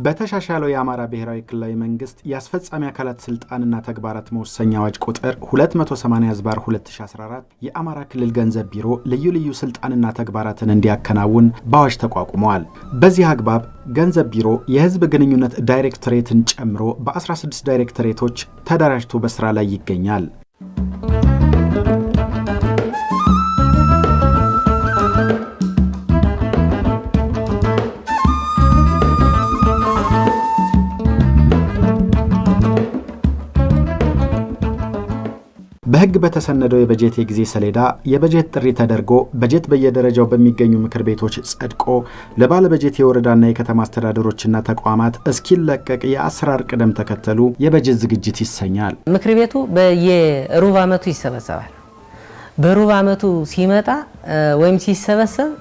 በተሻሻለው የአማራ ብሔራዊ ክልላዊ መንግስት የአስፈጻሚ አካላት ስልጣንና ተግባራት መወሰኛ አዋጅ ቁጥር 280/2014 የአማራ ክልል ገንዘብ ቢሮ ልዩ ልዩ ስልጣንና ተግባራትን እንዲያከናውን በአዋጅ ተቋቁመዋል። በዚህ አግባብ ገንዘብ ቢሮ የህዝብ ግንኙነት ዳይሬክቶሬትን ጨምሮ በ16 ዳይሬክቶሬቶች ተደራጅቶ በስራ ላይ ይገኛል። በህግ በተሰነደው የበጀት የጊዜ ሰሌዳ የበጀት ጥሪ ተደርጎ በጀት በየደረጃው በሚገኙ ምክር ቤቶች ጸድቆ ለባለ በጀት የወረዳና የከተማ አስተዳደሮችና ተቋማት እስኪለቀቅ የአሰራር ቅደም ተከተሉ የበጀት ዝግጅት ይሰኛል። ምክር ቤቱ በየሩብ ዓመቱ ይሰበሰባል። በሩብ ዓመቱ ሲመጣ ወይም ሲሰበሰብ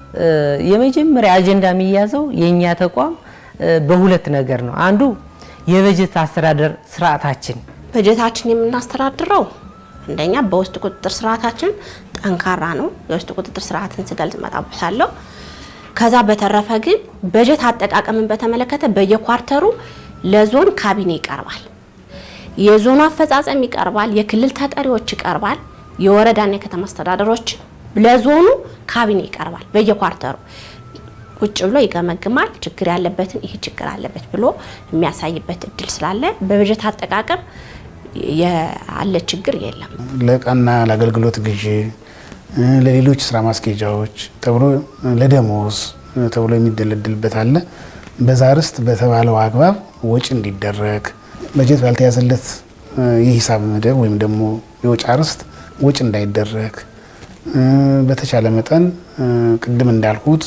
የመጀመሪያ አጀንዳ የሚያዘው የኛ ተቋም በሁለት ነገር ነው። አንዱ የበጀት አስተዳደር ስርዓታችን በጀታችን የምናስተዳድረው እንደኛ በውስጥ ቁጥጥር ስርዓታችን ጠንካራ ነው። የውስጥ ቁጥጥር ስርዓትን ስገልጽ መጣብታለሁ። ከዛ በተረፈ ግን በጀት አጠቃቀምን በተመለከተ በየኳርተሩ ለዞን ካቢኔ ይቀርባል። የዞኑ አፈጻጸም ይቀርባል። የክልል ተጠሪዎች ይቀርባል። የወረዳና የከተማ አስተዳደሮች ለዞኑ ካቢኔ ይቀርባል። በየኳርተሩ ቁጭ ብሎ ይገመግማል። ችግር ያለበትን ይሄ ችግር አለበት ብሎ የሚያሳይበት እድል ስላለ በበጀት አጠቃቀም ያለ ችግር የለም። ለቀና ለአገልግሎት ግዢ ለሌሎች ስራ ማስኬጃዎች ተብሎ ለደሞዝ ተብሎ የሚደለድልበት አለ። በዛ ርስት በተባለው አግባብ ወጪ እንዲደረግ በጀት ባልተያዘለት የሂሳብ መደብ ወይም ደግሞ የወጪ ርስት ወጪ እንዳይደረግ በተቻለ መጠን ቅድም እንዳልኩት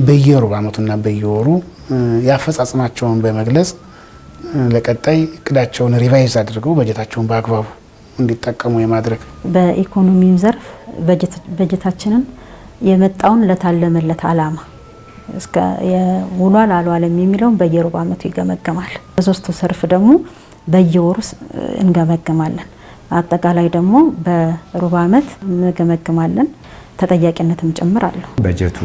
በየሩብ ዓመቱና በየወሩ ያፈጻጸማቸውን በመግለጽ ለቀጣይ እቅዳቸውን ሪቫይዝ አድርገው በጀታቸውን በአግባቡ እንዲጠቀሙ የማድረግ በኢኮኖሚው ዘርፍ በጀታችንን የመጣውን ለታለመለት ዓላማ እስከ የውሏል አልዋለም የሚለውን በየሩብ ዓመቱ ይገመገማል። በሶስቱ ዘርፍ ደግሞ በየወሩ እንገመግማለን። አጠቃላይ ደግሞ በሩብ ዓመት እንገመግማለን። ተጠያቂነትም ጭምር አለው። በጀቱ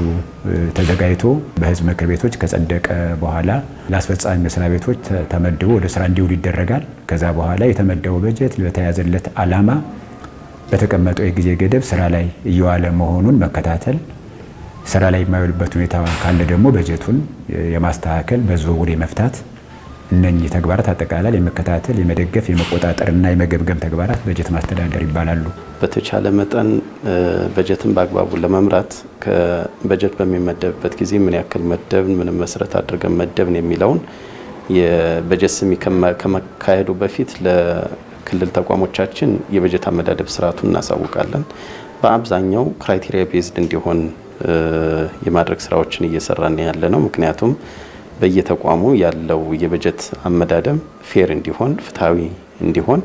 ተዘጋጅቶ በህዝብ ምክር ቤቶች ከጸደቀ በኋላ ለአስፈጻሚ መስሪያ ቤቶች ተመድቦ ወደ ስራ እንዲውል ይደረጋል። ከዛ በኋላ የተመደበው በጀት ለተያዘለት ዓላማ በተቀመጠው የጊዜ ገደብ ስራ ላይ እየዋለ መሆኑን መከታተል፣ ስራ ላይ የማይውልበት ሁኔታ ካለ ደግሞ በጀቱን የማስተካከል በዝውውር የመፍታት እነኚህ ተግባራት አጠቃላይ የመከታተል፣ የመደገፍ፣ የመቆጣጠርና የመገምገም ተግባራት በጀት ማስተዳደር ይባላሉ። በተቻለ መጠን በጀትን በአግባቡ ለመምራት ከበጀት በሚመደብበት ጊዜ ምን ያክል መደብን ምን መሰረት አድርገን መደብን የሚለውን የበጀት ስሚ ከመካሄዱ በፊት ለክልል ተቋሞቻችን የበጀት አመዳደብ ስርዓቱን እናሳውቃለን። በአብዛኛው ክራይቴሪያ ቤዝድ እንዲሆን የማድረግ ስራዎችን እየሰራን ያለ ነው። ምክንያቱም በየተቋሙ ያለው የበጀት አመዳደብ ፌር እንዲሆን ፍትሃዊ እንዲሆን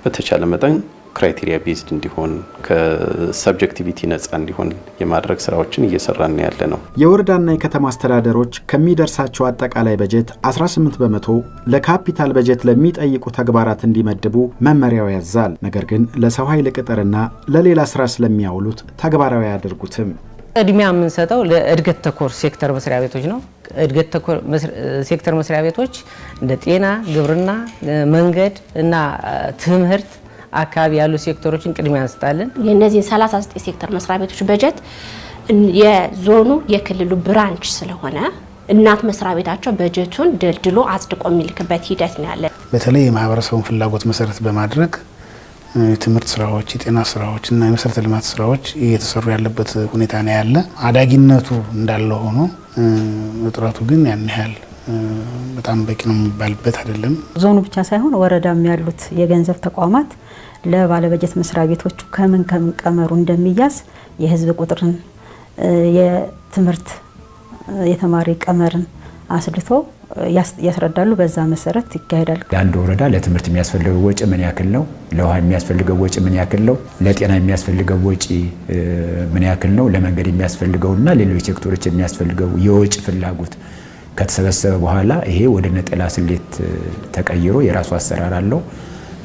በተቻለ መጠን ክራይቴሪያ ቤዝድ እንዲሆን ከሰብጀክቲቪቲ ነፃ እንዲሆን የማድረግ ስራዎችን እየሰራን ያለ ነው። የወረዳና የከተማ አስተዳደሮች ከሚደርሳቸው አጠቃላይ በጀት 18 በመቶ ለካፒታል በጀት ለሚጠይቁ ተግባራት እንዲመድቡ መመሪያው ያዛል። ነገር ግን ለሰው ኃይል ቅጥርና ለሌላ ስራ ስለሚያውሉት ተግባራዊ ያደርጉትም። ቅድሚያ የምንሰጠው ለእድገት ተኮር ሴክተር መስሪያ ቤቶች ነው። እድገት ተኮር ሴክተር መስሪያ ቤቶች እንደ ጤና፣ ግብርና፣ መንገድ እና ትምህርት አካባቢ ያሉ ሴክተሮችን ቅድሚያ እንሰጣለን። የነዚህ 39 ሴክተር መስሪያ ቤቶች በጀት የዞኑ የክልሉ ብራንች ስለሆነ እናት መስሪያ ቤታቸው በጀቱን ደልድሎ አጽድቆ የሚልክበት ሂደት ነው ያለ። በተለይ የማህበረሰቡን ፍላጎት መሰረት በማድረግ የትምህርት ስራዎች፣ የጤና ስራዎች እና የመሰረተ ልማት ስራዎች እየተሰሩ ያለበት ሁኔታ ነው ያለ። አዳጊነቱ እንዳለ ሆኖ እጥረቱ ግን ያን ያህል በጣም በቂ ነው የሚባልበት አይደለም። ዞኑ ብቻ ሳይሆን ወረዳም ያሉት የገንዘብ ተቋማት ለባለበጀት መስሪያ ቤቶቹ ከምን ቀመሩ እንደሚያዝ የህዝብ ቁጥርን፣ የትምህርት የተማሪ ቀመርን አስልቶ ያስረዳሉ። በዛ መሰረት ይካሄዳል። ለአንድ ወረዳ ለትምህርት የሚያስፈልገው ወጪ ምን ያክል ነው? ለውሃ የሚያስፈልገው ወጪ ምን ያክል ነው? ለጤና የሚያስፈልገው ወጪ ምን ያክል ነው? ለመንገድ የሚያስፈልገውና ሌሎች ሴክተሮች የሚያስፈልገው የወጪ ፍላጎት ከተሰበሰበ በኋላ ይሄ ወደ ነጠላ ስሌት ተቀይሮ የራሱ አሰራር አለው።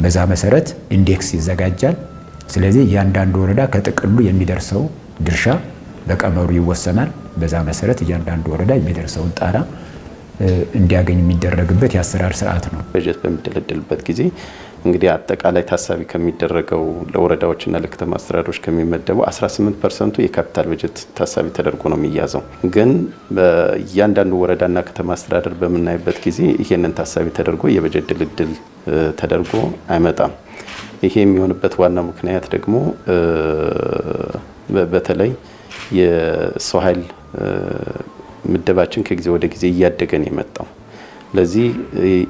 በዛ መሰረት ኢንዴክስ ይዘጋጃል። ስለዚህ እያንዳንዱ ወረዳ ከጥቅሉ የሚደርሰው ድርሻ በቀመሩ ይወሰናል። በዛ መሰረት እያንዳንዱ ወረዳ የሚደርሰውን ጣራ እንዲያገኝ የሚደረግበት የአሰራር ስርዓት ነው። በጀት በሚደለደልበት ጊዜ እንግዲህ አጠቃላይ ታሳቢ ከሚደረገው ለወረዳዎችና ለከተማ አስተዳደሮች ከሚመደበው 18% የካፒታል በጀት ታሳቢ ተደርጎ ነው የሚያዘው። ግን በእያንዳንዱ ወረዳና ከተማ አስተዳደር በምናይበት ጊዜ ይሄንን ታሳቢ ተደርጎ የበጀት ድልድል ተደርጎ አይመጣም። ይሄ የሚሆንበት ዋና ምክንያት ደግሞ በተለይ የሰው ኃይል ምደባችን ከጊዜ ወደ ጊዜ እያደገን የመጣው ለዚህ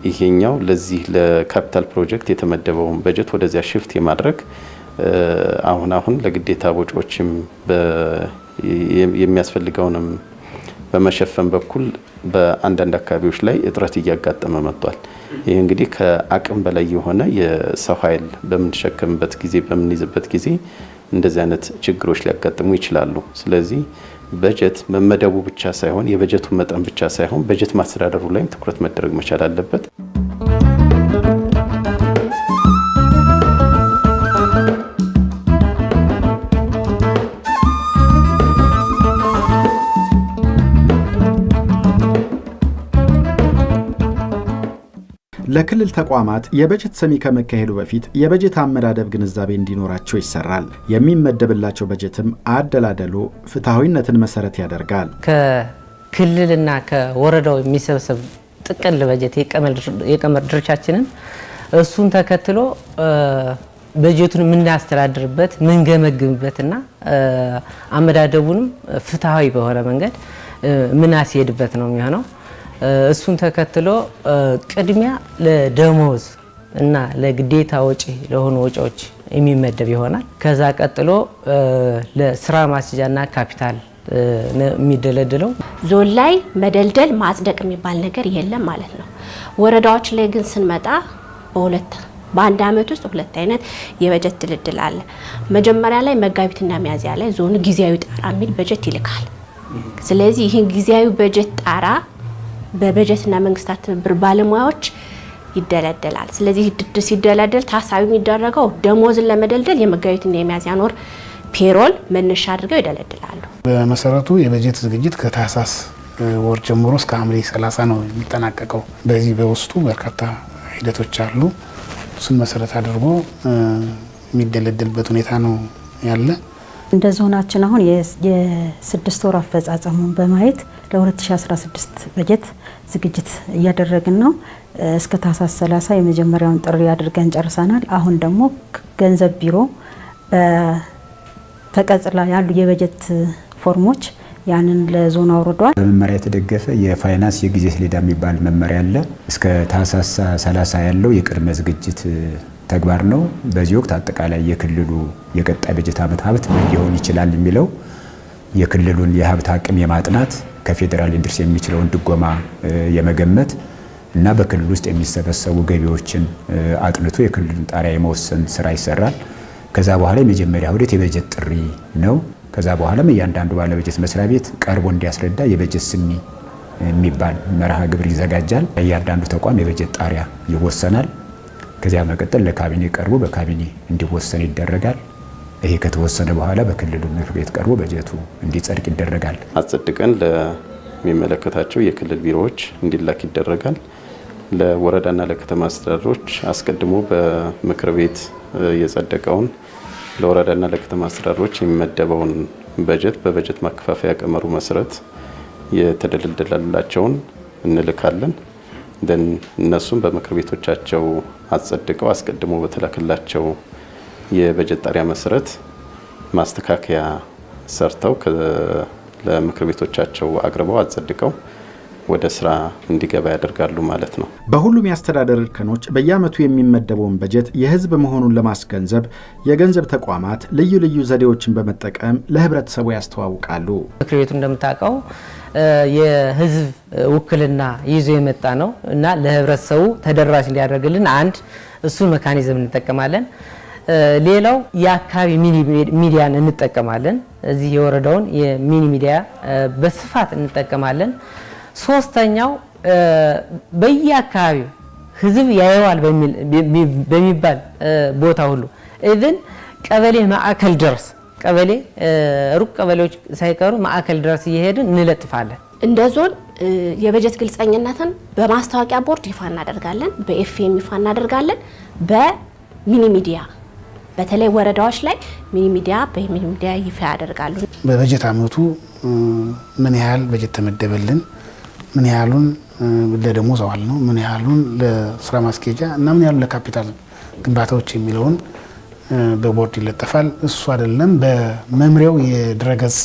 ይሄኛው ለዚህ ለካፒታል ፕሮጀክት የተመደበውን በጀት ወደዚያ ሽፍት የማድረግ አሁን ለግዴታ ወጪዎችም የሚያስፈልገውንም በመሸፈን በኩል በአንዳንድ አካባቢዎች ላይ እጥረት እያጋጠመ መጥቷል። ይህ እንግዲህ ከአቅም በላይ የሆነ የሰው ኃይል በምንሸከምበት ጊዜ በምንይዝበት ጊዜ እንደዚህ አይነት ችግሮች ሊያጋጥሙ ይችላሉ። ስለዚህ በጀት መመደቡ ብቻ ሳይሆን የበጀቱ መጠን ብቻ ሳይሆን በጀት ማስተዳደሩ ላይም ትኩረት መደረግ መቻል አለበት። ለክልል ተቋማት የበጀት ሰሚ ከመካሄዱ በፊት የበጀት አመዳደብ ግንዛቤ እንዲኖራቸው ይሰራል። የሚመደብላቸው በጀትም አደላደሉ ፍትሐዊነትን መሰረት ያደርጋል። ከክልልና ከወረዳው የሚሰበሰብ ጥቅል በጀት የቀመር ድርሻችንን እሱን ተከትሎ በጀቱን የምናስተዳድርበት ምንገመግምበትና አመዳደቡንም ፍትሐዊ በሆነ መንገድ ምናስሄድበት ነው የሚሆነው። እሱን ተከትሎ ቅድሚያ ለደሞዝ እና ለግዴታ ወጪ ለሆኑ ወጪዎች የሚመደብ ይሆናል። ከዛ ቀጥሎ ለስራ ማስያዣና ካፒታል የሚደለድለው። ዞን ላይ መደልደል ማጽደቅ የሚባል ነገር የለም ማለት ነው። ወረዳዎች ላይ ግን ስንመጣ በአንድ አመት ውስጥ 2 አይነት የበጀት ድልድል አለ። መጀመሪያ ላይ መጋቢትና ሚያዝያ ላይ ዞኑ ጊዜያዊ ጣራ የሚል በጀት ይልካል። ስለዚህ ይህን ጊዜያዊ በጀት ጣራ በበጀትና መንግስታት ትብብር ባለሙያዎች ይደለደላል። ስለዚህ ሲደለደል ታሳቢ የሚደረገው ደሞዝን ለመደልደል የመጋቢትና የሚያዝያ ወር ፔሮል መነሻ አድርገው ይደለድላሉ። በመሰረቱ የበጀት ዝግጅት ከታህሳስ ወር ጀምሮ እስከ ሐምሌ 30 ነው የሚጠናቀቀው። በዚህ በውስጡ በርካታ ሂደቶች አሉ። እሱን መሰረት አድርጎ የሚደለደልበት ሁኔታ ነው ያለ። እንደ ዞናችን አሁን የ6 ወር አፈጻጸሙን በማየት ለ2016 በጀት ዝግጅት እያደረግን ነው። እስከ ታህሳስ 30 የመጀመሪያውን ጥሪ አድርገን ጨርሰናል። አሁን ደግሞ ገንዘብ ቢሮ በተቀጽላ ያሉ የበጀት ፎርሞች ያንን ለዞን አውርዷል። በመመሪያ የተደገፈ የፋይናንስ የጊዜ ሰሌዳ የሚባል መመሪያ አለ። እስከ ታህሳስ 30 ያለው የቅድመ ዝግጅት ተግባር ነው። በዚህ ወቅት አጠቃላይ የክልሉ የቀጣይ በጀት ዓመት ሀብት ምን ሊሆን ይችላል የሚለው የክልሉን የሀብት አቅም የማጥናት ከፌዴራል ሊደርስ የሚችለውን ድጎማ የመገመት እና በክልል ውስጥ የሚሰበሰቡ ገቢዎችን አጥንቶ የክልሉን ጣሪያ የመወሰን ስራ ይሰራል። ከዛ በኋላ የመጀመሪያ ሂደት የበጀት ጥሪ ነው። ከዛ በኋላም እያንዳንዱ ባለበጀት መስሪያ ቤት ቀርቦ እንዲያስረዳ የበጀት ስኒ የሚባል መርሃ ግብር ይዘጋጃል። እያንዳንዱ ተቋም የበጀት ጣሪያ ይወሰናል። ከዚያ መቀጠል ለካቢኔ ቀርቦ በካቢኔ እንዲወሰን ይደረጋል። ይሄ ከተወሰነ በኋላ በክልሉ ምክር ቤት ቀርቦ በጀቱ እንዲጸድቅ ይደረጋል። አጸድቀን ለሚመለከታቸው የክልል ቢሮዎች እንዲላክ ይደረጋል። ለወረዳና ለከተማ አስተዳደሮች አስቀድሞ በምክር ቤት የጸደቀውን ለወረዳና ለከተማ አስተዳደሮች የሚመደበውን በጀት በበጀት ማከፋፈያ ቀመሩ መሰረት የተደለደላቸውን እንልካለን። እነሱም በምክር ቤቶቻቸው አጸድቀው አስቀድሞ በተላከላቸው የበጀት ጣሪያ መሰረት ማስተካከያ ሰርተው ለምክር ቤቶቻቸው አቅርበው አጸድቀው ወደ ስራ እንዲገባ ያደርጋሉ ማለት ነው። በሁሉም የአስተዳደር እርከኖች በየዓመቱ የሚመደበውን በጀት የህዝብ መሆኑን ለማስገንዘብ የገንዘብ ተቋማት ልዩ ልዩ ዘዴዎችን በመጠቀም ለህብረተሰቡ ያስተዋውቃሉ። ምክር ቤቱ እንደምታውቀው የህዝብ ውክልና ይዞ የመጣ ነው እና ለህብረተሰቡ ተደራሽ እንዲያደርግልን አንድ እሱን ሜካኒዝም እንጠቀማለን። ሌላው የአካባቢ ሚዲያን እንጠቀማለን። እዚህ የወረዳውን የሚኒ ሚዲያ በስፋት እንጠቀማለን። ሶስተኛው በየአካባቢው ህዝብ ያየዋል በሚባል ቦታ ሁሉ ኢቭን ቀበሌ ማዕከል ድረስ ሩቅ ቀበሌዎች ሳይቀሩ ማዕከል ድረስ እየሄድን እንለጥፋለን። እንደ ዞን የበጀት ግልጸኝነትን በማስታወቂያ ቦርድ ይፋ እናደርጋለን፣ በኤፍኤም ይፋ እናደርጋለን፣ በሚኒ ሚዲያ በተለይ ወረዳዎች ላይ ሚኒ ሚዲያ ይፋ ያደርጋሉ። በበጀት አመቱ ምን ያህል በጀት ተመደበልን፣ ምን ያህሉን ለደሞዝ አዋል ነው፣ ምን ያህሉን ለስራ ማስኬጃ እና ምን ያህሉን ለካፒታል ግንባታዎች የሚለውን በቦርድ ይለጠፋል። እሱ አይደለም በመምሪያው የድረገጽ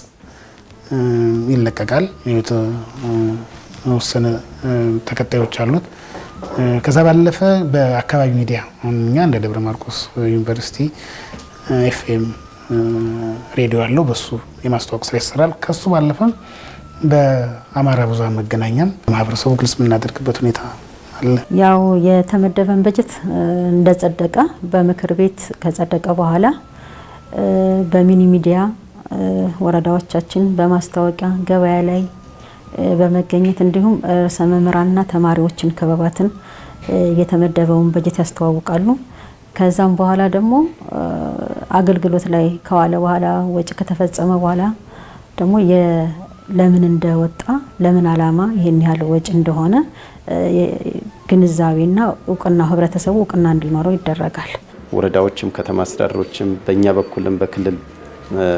ይለቀቃል። የተወሰነ ተከታዮች አሉት። ከዛ ባለፈ በአካባቢ ሚዲያ እኛ እንደ ደብረ ማርቆስ ዩኒቨርሲቲ ኤፍኤም ሬዲዮ ያለው በሱ የማስተዋወቅ ስራ ይሰራል። ከሱ ባለፈ በአማራ ብዙሃን መገናኛም ማህበረሰቡ ግልጽ የምናደርግበት ሁኔታ አለ። ያው የተመደበን በጀት እንደጸደቀ በምክር ቤት ከጸደቀ በኋላ በሚኒ ሚዲያ ወረዳዎቻችን በማስታወቂያ ገበያ ላይ በመገኘት እንዲሁም ርዕሰ መምህራንና ተማሪዎችን ክበባትን የተመደበውን በጀት ያስተዋውቃሉ። ከዛም በኋላ ደግሞ አገልግሎት ላይ ከዋለ በኋላ ወጪ ከተፈጸመ በኋላ ደግሞ ለምን እንደወጣ ለምን ዓላማ ይሄን ያህል ወጪ እንደሆነ ግንዛቤና እውቅና ህብረተሰቡ እውቅና እንዲኖረው ይደረጋል። ወረዳዎችም ከተማ አስተዳደሮችም በእኛ በኩልም በክልል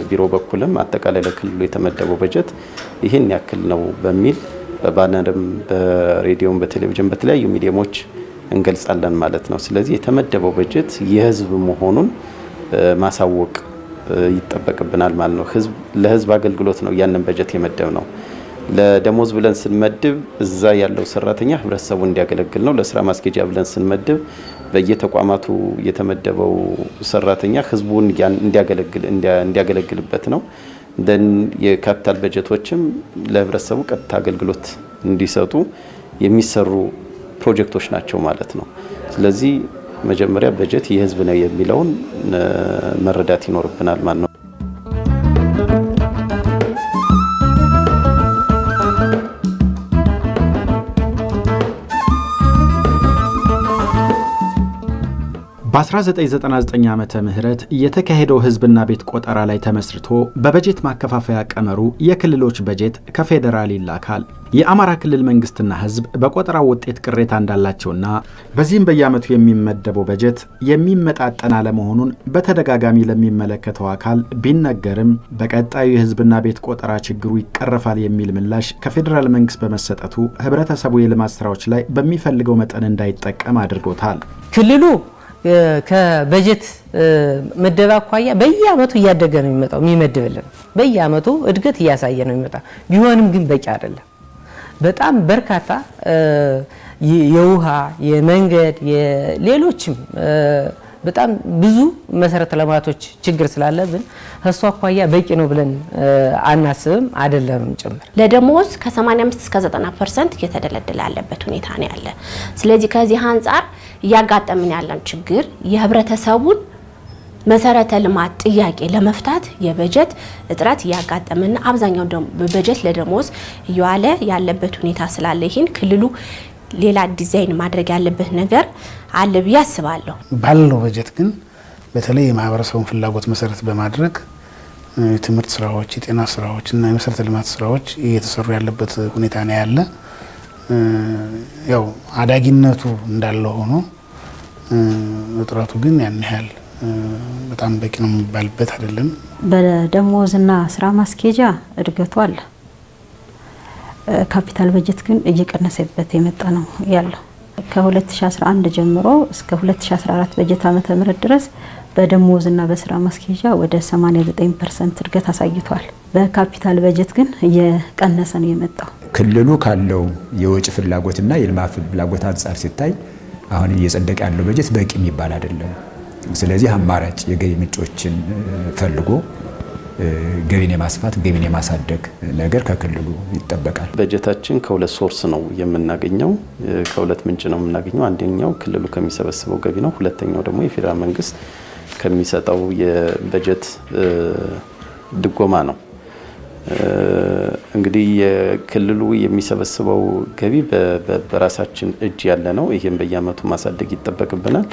ቢሮ በኩልም አጠቃላይ ለክልሉ የተመደበው በጀት ይህን ያክል ነው በሚል በባነርም በሬዲዮም በቴሌቪዥን በተለያዩ ሚዲያሞች እንገልጻለን ማለት ነው። ስለዚህ የተመደበው በጀት የህዝብ መሆኑን ማሳወቅ ይጠበቅብናል ማለት ነው። ለህዝብ አገልግሎት ነው ያንን በጀት የመደብ ነው። ለደሞዝ ብለን ስንመድብ እዛ ያለው ሰራተኛ ህብረተሰቡ እንዲያገለግል ነው። ለስራ ማስኬጃ ብለን ስንመድብ በየተቋማቱ የተመደበው ሰራተኛ ህዝቡን እንዲያገለግልበት ነው። የካፒታል በጀቶችም ለህብረተሰቡ ቀጥታ አገልግሎት እንዲሰጡ የሚሰሩ ፕሮጀክቶች ናቸው ማለት ነው። ስለዚህ መጀመሪያ በጀት የህዝብ ነው የሚለውን መረዳት ይኖርብናል ማለት ነው። በ1999 ዓመተ ምህረት የተካሄደው ህዝብና ቤት ቆጠራ ላይ ተመስርቶ በበጀት ማከፋፈያ ቀመሩ የክልሎች በጀት ከፌዴራል ይላካል። የአማራ ክልል መንግስትና ህዝብ በቆጠራው ውጤት ቅሬታ እንዳላቸውና በዚህም በየዓመቱ የሚመደበው በጀት የሚመጣጠን አለመሆኑን በተደጋጋሚ ለሚመለከተው አካል ቢነገርም በቀጣዩ የህዝብና ቤት ቆጠራ ችግሩ ይቀረፋል የሚል ምላሽ ከፌዴራል መንግስት በመሰጠቱ ህብረተሰቡ የልማት ስራዎች ላይ በሚፈልገው መጠን እንዳይጠቀም አድርጎታል። ክልሉ ከበጀት ምደባ አኳያ በየዓመቱ እያደገ ነው የሚመጣው። የሚመድብልን በየዓመቱ እድገት እያሳየ ነው የሚመጣው። ቢሆንም ግን በቂ አይደለም። በጣም በርካታ የውሃ፣ የመንገድ፣ የሌሎችም በጣም ብዙ መሰረተ ልማቶች ችግር ስላለብን ከሱ አኳያ በቂ ነው ብለን አናስብም፣ አይደለምም ጭምር። ለደሞዝ ከ85 እስከ 90% እየተደለደለ ያለበት ሁኔታ ነው ያለ። ስለዚህ ከዚህ አንጻር እያጋጠምን ያለን ችግር የህብረተሰቡን መሰረተ ልማት ጥያቄ ለመፍታት የበጀት እጥረት እያጋጠመን፣ አብዛኛው በጀት ለደሞዝ እየዋለ ያለበት ሁኔታ ስላለ ይህን ክልሉ ሌላ ዲዛይን ማድረግ ያለበት ነገር አለ ብዬ አስባለሁ። ባለው በጀት ግን በተለይ የማህበረሰቡን ፍላጎት መሰረት በማድረግ የትምህርት ስራዎች፣ የጤና ስራዎች እና የመሰረተ ልማት ስራዎች እየተሰሩ ያለበት ሁኔታ ነው ያለ። ያው አዳጊነቱ እንዳለ ሆኖ እጥረቱ ግን ያን ያህል በጣም በቂ ነው የሚባልበት አይደለም። በደሞዝና ስራ ማስኬጃ እድገቱ አለ። ካፒታል በጀት ግን እየቀነሰበት የመጣ ነው ያለው። ከ2011 ጀምሮ እስከ 2014 በጀት ዓመተ ምህረት ድረስ በደሞዝና በስራ ማስኬጃ ወደ 89% እድገት አሳይቷል። በካፒታል በጀት ግን እየቀነሰ ነው የመጣው። ክልሉ ካለው የወጪ ፍላጎትና የልማት ፍላጎት አንጻር ሲታይ አሁን እየጸደቀ ያለው በጀት በቂ የሚባል አይደለም። ስለዚህ አማራጭ የገቢ ምንጮችን ፈልጎ ገቢን የማስፋት ገቢን የማሳደግ ነገር ከክልሉ ይጠበቃል። በጀታችን ከሁለት ሶርስ ነው የምናገኘው፣ ከሁለት ምንጭ ነው የምናገኘው። አንደኛው ክልሉ ከሚሰበስበው ገቢ ነው። ሁለተኛው ደግሞ የፌዴራል መንግስት ከሚሰጠው የበጀት ድጎማ ነው። እንግዲህ የክልሉ የሚሰበስበው ገቢ በራሳችን እጅ ያለ ነው። ይህም በየዓመቱ ማሳደግ ይጠበቅብናል።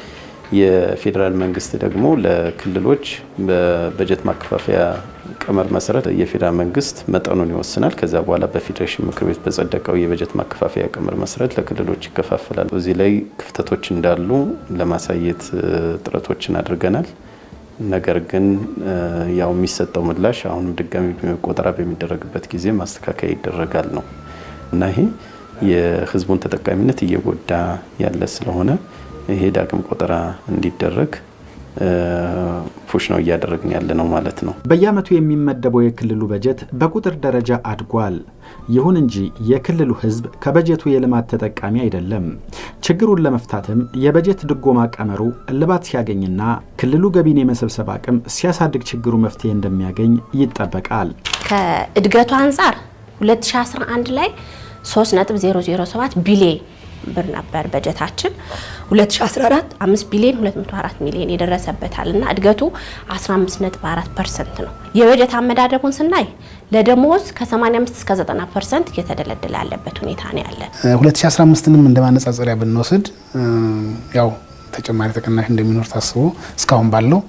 የፌዴራል መንግስት ደግሞ ለክልሎች በበጀት ማከፋፈያ ቀመር መሰረት የፌዴራል መንግስት መጠኑን ይወስናል። ከዛ በኋላ በፌዴሬሽን ምክር ቤት በጸደቀው የበጀት ማከፋፈያ ቀመር መሰረት ለክልሎች ይከፋፈላል። እዚህ ላይ ክፍተቶች እንዳሉ ለማሳየት ጥረቶችን አድርገናል። ነገር ግን ያው የሚሰጠው ምላሽ አሁንም ድጋሚ ቆጠራ በሚደረግበት ጊዜ ማስተካከያ ይደረጋል ነው እና ይሄ የህዝቡን ተጠቃሚነት እየጎዳ ያለ ስለሆነ ይሄ ዳግም ቆጠራ እንዲደረግ ፑሽ ነው እያደረግን ያለ ነው ማለት ነው። በየዓመቱ የሚመደበው የክልሉ በጀት በቁጥር ደረጃ አድጓል። ይሁን እንጂ የክልሉ ህዝብ ከበጀቱ የልማት ተጠቃሚ አይደለም። ችግሩን ለመፍታትም የበጀት ድጎማ ቀመሩ እልባት ሲያገኝና ክልሉ ገቢን የመሰብሰብ አቅም ሲያሳድግ ችግሩ መፍትሄ እንደሚያገኝ ይጠበቃል። ከእድገቱ አንጻር 2011 ላይ 3.007 ቢሊዮን ብር ነበር በጀታችን። 2014 5 ቢሊዮን 204 ሚሊዮን የደረሰበታልና እድገቱ 15.4% ነው። የበጀት አመዳደቡን ስናይ ለደሞዝ ከ85 እስከ 90% እየተደለደለ ያለበት ሁኔታ ነው ያለ። 2015ንም እንደማነጻጸሪያ ብንወስድ ያው ተጨማሪ ተቀናሽ እንደሚኖር ታስቦ እስካሁን ባለው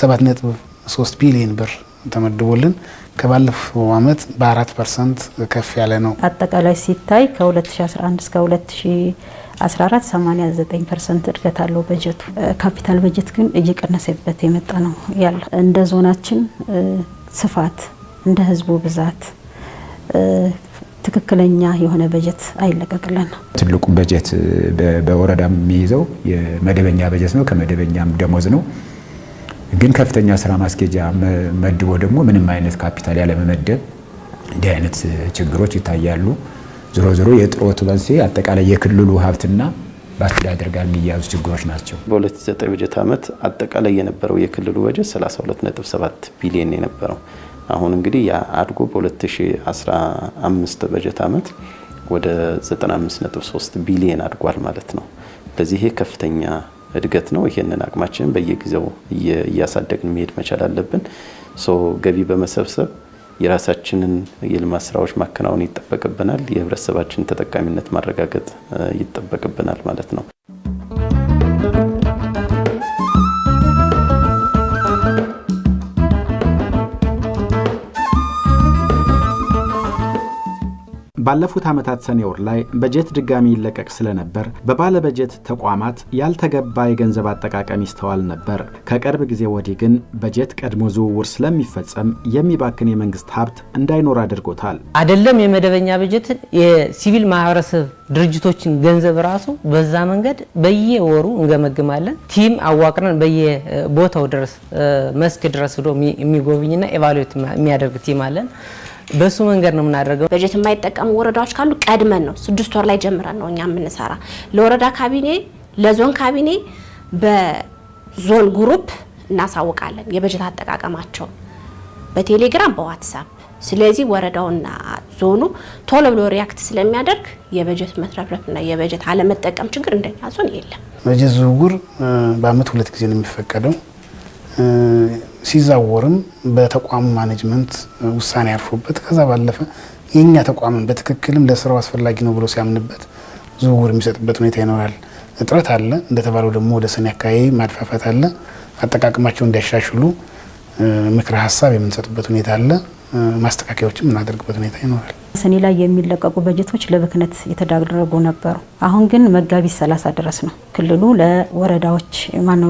7.3 ቢሊዮን ብር ተመድቦልን ከባለፈው አመት በ4% ከፍ ያለ ነው። አጠቃላይ ሲታይ ከ2011 እስከ 2014 89% እድገት አለው በጀቱ። ካፒታል በጀት ግን እየቀነሰበት የመጣ ነው ያለው። እንደ ዞናችን ስፋት፣ እንደ ህዝቡ ብዛት ትክክለኛ የሆነ በጀት አይለቀቅልን። ትልቁ በጀት በወረዳ የሚይዘው የመደበኛ በጀት ነው፣ ከመደበኛም ደሞዝ ነው። ግን ከፍተኛ ስራ ማስኬጃ መድቦ ደግሞ ምንም አይነት ካፒታል ያለ መመደብ እንዲህ አይነት ችግሮች ይታያሉ። ዞሮ ዞሮ የጥሮቱ መንስኤ አጠቃላይ የክልሉ ሀብትና በአስተዳደር ጋር የሚያዙ ችግሮች ናቸው። በ2009 በጀት ዓመት አጠቃላይ የነበረው የክልሉ በጀት 32.7 ቢሊዮን የነበረው አሁን እንግዲህ ያ አድጎ በ2015 በጀት ዓመት ወደ 95.3 ቢሊዮን አድጓል ማለት ነው። ለዚህ ከፍተኛ እድገት ነው። ይሄንን አቅማችንን በየጊዜው እያሳደግን መሄድ መቻል አለብን። ገቢ በመሰብሰብ የራሳችንን የልማት ስራዎች ማከናወን ይጠበቅብናል። የህብረተሰባችንን ተጠቃሚነት ማረጋገጥ ይጠበቅብናል ማለት ነው። ባለፉት ዓመታት ሰኔ ወር ላይ በጀት ድጋሚ ይለቀቅ ስለነበር በባለ በጀት ተቋማት ያልተገባ የገንዘብ አጠቃቀም ይስተዋል ነበር። ከቅርብ ጊዜ ወዲህ ግን በጀት ቀድሞ ዝውውር ስለሚፈጸም የሚባክን የመንግስት ሀብት እንዳይኖር አድርጎታል። አይደለም የመደበኛ በጀትን የሲቪል ማህበረሰብ ድርጅቶችን ገንዘብ ራሱ በዛ መንገድ በየወሩ እንገመግማለን። ቲም አዋቅረን በየቦታው ድረስ መስክ ድረስ ሄዶ የሚጎብኝና ኤቫሉዌት የሚያደርግ ቲም አለን። በሱ መንገድ ነው የምናደርገው። በጀት የማይጠቀሙ ወረዳዎች ካሉ ቀድመን ነው 6 ወር ላይ ጀምረን ነው እኛ የምንሰራ። ለወረዳ ካቢኔ፣ ለዞን ካቢኔ በዞን ግሩፕ እናሳውቃለን የበጀት አጠቃቀማቸው በቴሌግራም በዋትስአፕ። ስለዚህ ወረዳውና ዞኑ ቶሎ ብሎ ሪያክት ስለሚያደርግ የበጀት መትረፍረፍና የበጀት አለመጠቀም ችግር እንደኛ ዞን የለም። በጀት ዝውውር በአመት 2 ጊዜ ነው የሚፈቀደው። ሲዛወርም በተቋሙ ማኔጅመንት ውሳኔ ያርፎበት ከዛ ባለፈ የኛ ተቋምን በትክክልም ለስራው አስፈላጊ ነው ብሎ ሲያምንበት ዝውውር የሚሰጥበት ሁኔታ ይኖራል። እጥረት አለ። እንደተባለው ደግሞ ወደ ሰኔ አካባቢ ማድፋፋት አለ። አጠቃቀማቸው እንዲያሻሽሉ ምክረ ሀሳብ የምንሰጥበት ሁኔታ አለ። ማስተካከያዎችም የምናደርግበት ሁኔታ ይኖራል። ሰኔ ላይ የሚለቀቁ በጀቶች ለብክነት የተዳረጉ ነበሩ። አሁን ግን መጋቢት 30 ድረስ ነው ክልሉ ለወረዳዎች